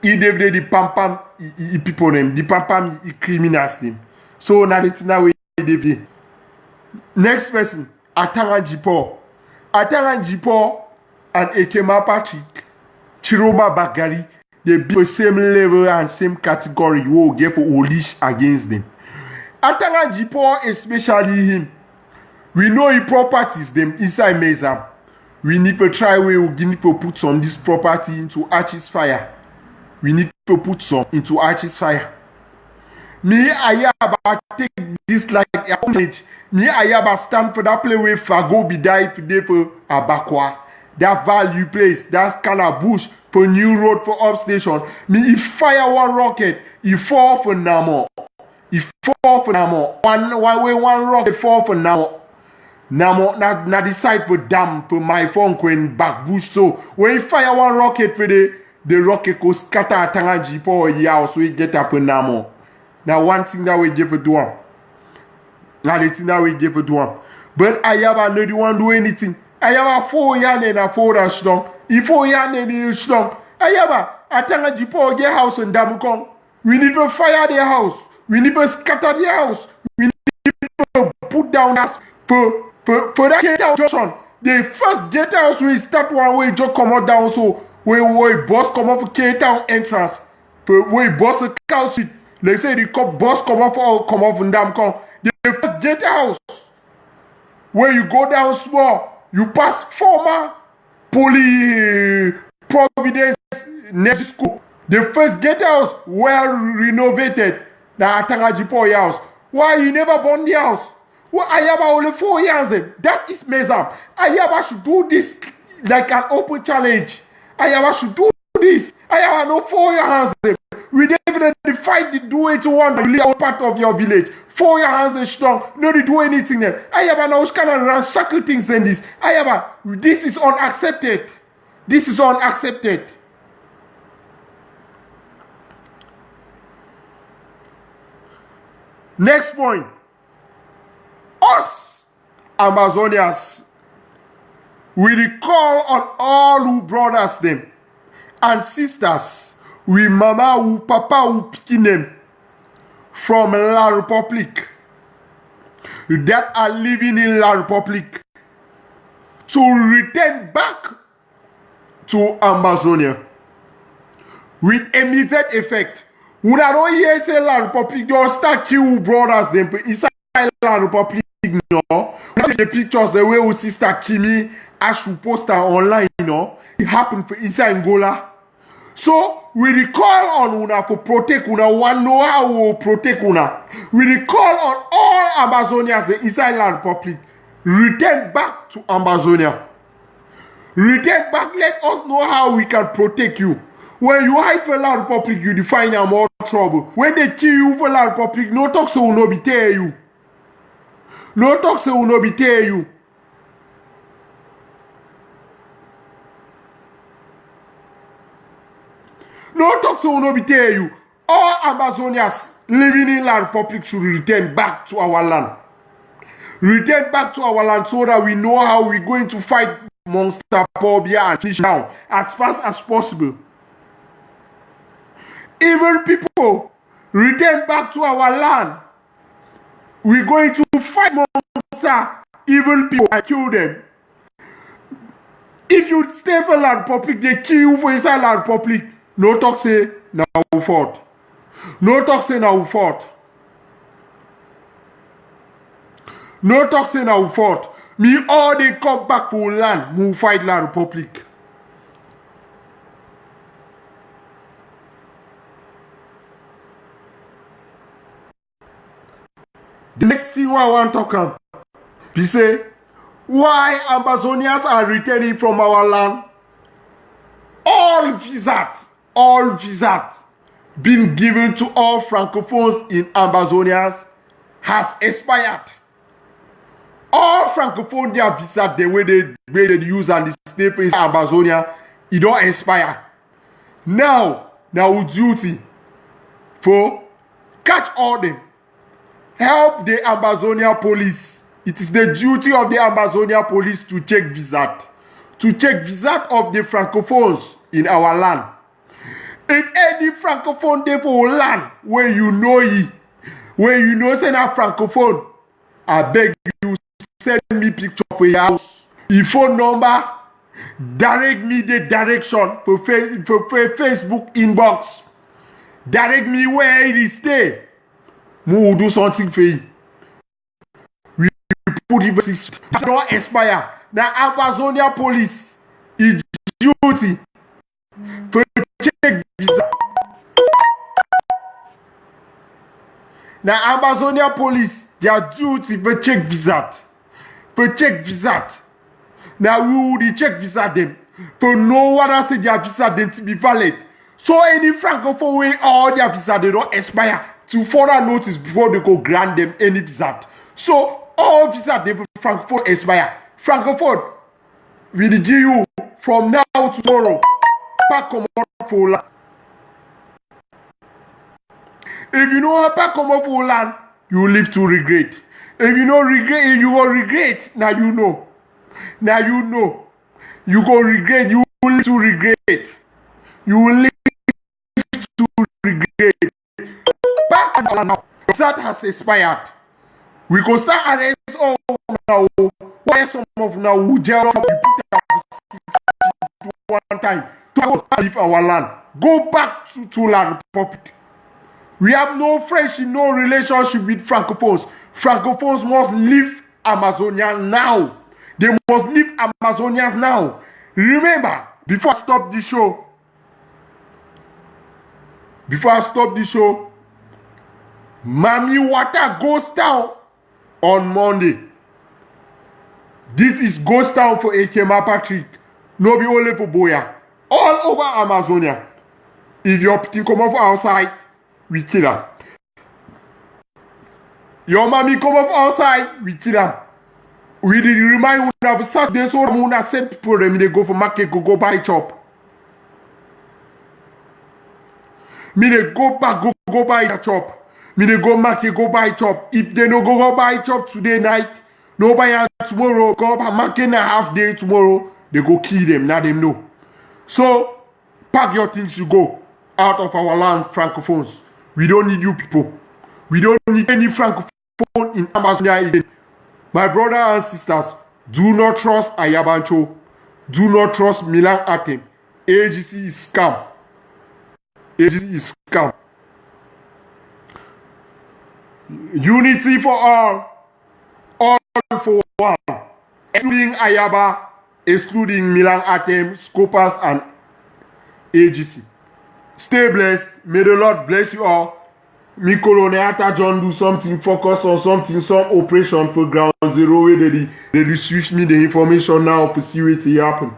the pam pam people them, the pam pam criminals them. So now it's now we dey. Next person, Ataran Jipo. Ataran Jipo and Ekema Patrick, Chiroma Bagari, they be the same level and same category. You will get for Olish against them. Ataran Jipo, especially him, we know his properties them inside Mezam. We need to try we need to put some this property into Archie's fire. We need to put some into Archie's fire. Me ayaba take this like a challenge. Me ayaba stand for that play where Fago be die today for Abakwa. That value place, that kind of bush for new road for upstation. Me if fire one rocket, if fall for Namo. If fall for Namo. One rocket fall for Namo. Namo na decide for dam for my phone when back bush. So when you fire one rocket for the rocket go scatter Ataran Jipo or yeah, so we get up in Namo. Now one thing that we give it to him. Now the thing that we give it to him. But Ayaba no the one do anything. Ayaba 4 years and a 4 years strong. If 4 years and strong. Ayaba Ataran Jipo get house in Damukong. We need to fire their house. We need to scatter their house. We need to put down us for that gate house junction. The first gate house we start one way just come out down so we boss come off Cape Town entrance. We boss a cow street. They say the boss come off in Damcon. The first gate house where you go down small, you pass former Providence next school. The first gate house well renovated. The Ataran Jipo house. Why you never burn the house? Well, Ayaba only 4 years then. That is messed up. Ayaba should do this like an open challenge. Ayaba should do this. Ayaba no 4 years then. We definitely fight the do it one to live part of your village. 4 years they strong. No, they do anything then. Ayaba now kind of ramshackle things than this. Ayaba, this is unaccepted. This is unaccepted. Next point. Us, Amazonians, we recall on all who brothers them and sisters, we mama who papa who picking them from La Republic that are living in La Republic to return back to Amazonia with immediate effect. We don't hear say La Republic don't start kill brothers them inside La Republic. No, the pictures the way we sister Kimi Ashu poster online, you know, it happened for inside Angola. So we recall on una for protect una one know how we protect una. We recall on all Amazonians the inside La Republic. Return back to Amazonia. Return back, let us know how we can protect you. When you hide for La Republic, you define more trouble. When they kill you for La Republic, no talk so will not be tell you. No talk say will not be tell you. No talk say will not be tell you. All Amazonians living in La Republic should return back to our land. Return back to our land so that we know how we're going to fight monster phobia and fish down as fast as possible. Even people return back to our land. We're going to fight monster, evil people and kill them. If you stay for La Republic, they kill you for inside La Republic. No talk say now we fought. No talk say now we fought. No talk say now we fought. Me all they come back for land, we fight La Republic. The next thing I want to talk about, he say, why Amazonians are returning from our land? All visit been given to all Francophones in Ambazonia has expired. All Francophone their visa the way they use and the stay in Ambazonia, it don't expire. Now duty for catch all them. Help the Ambazonia police. It is the duty of the Ambazonia police to check visa. To check visa of the Francophones in our land. If any Francophone there for land where you know say na Francophone, I beg you send me picture for your house. Your phone number, direct me the direction for Facebook inbox. Direct me where it stay. We will do something for you. We put it don't expire. Now Amazonia police is duty for check visa. Now Amazonia police their duty for check visa. For check visa. Now we will check visa them. For no one else say their visa them to be valid. So any Francophone way all their visa they don't expire to further notice before they go grant them any visa. So all visa they Francophone expire. Francophone will give you from now to tomorrow. Pas come out for land. If you know how pas come out for land, you will live to regret. If you don't regret, if you will regret, now you know. Now you know. You go regret, you will live to regret. You will live to regret. Back now, that has expired. We can start arrest all now. Why some of now who jail up one time to leave our land. Go back to land property. We have no friendship, no relationship with Francophones. Francophones must leave Amazonia now. They must leave Amazonia now. Remember, before I stop the show, Mami Water goes down on Monday. This is ghost town for Ekema Patrick. No be only for Boya. All over Amazonia. If your pikin come off outside, we kill them. Your mommy come off outside, we kill them. We did remind you of Saturday, so Muna send people them they go for market, go buy chop. Me they go back, go buy a chop. Me they go market, go buy chop. If they no go buy chop today night, no buy tomorrow, go up market in a half day tomorrow, they go kill them, now them know. So, pack your things to go out of our land, Francophones. We don't need you people. We don't need any Francophone in Amazonia again. My brothers and sisters, do not trust Ayabancho. Do not trust Milan Atem. AGC is scam. AGC is scam. Unity for all for one. Excluding Ayaba, excluding Milan Atem, Scopus, and AGC. Stay blessed. May the Lord bless you all. Me Colonel John do something, focus on something, some operation for Ground Zero where they switch me the information now to see what happen.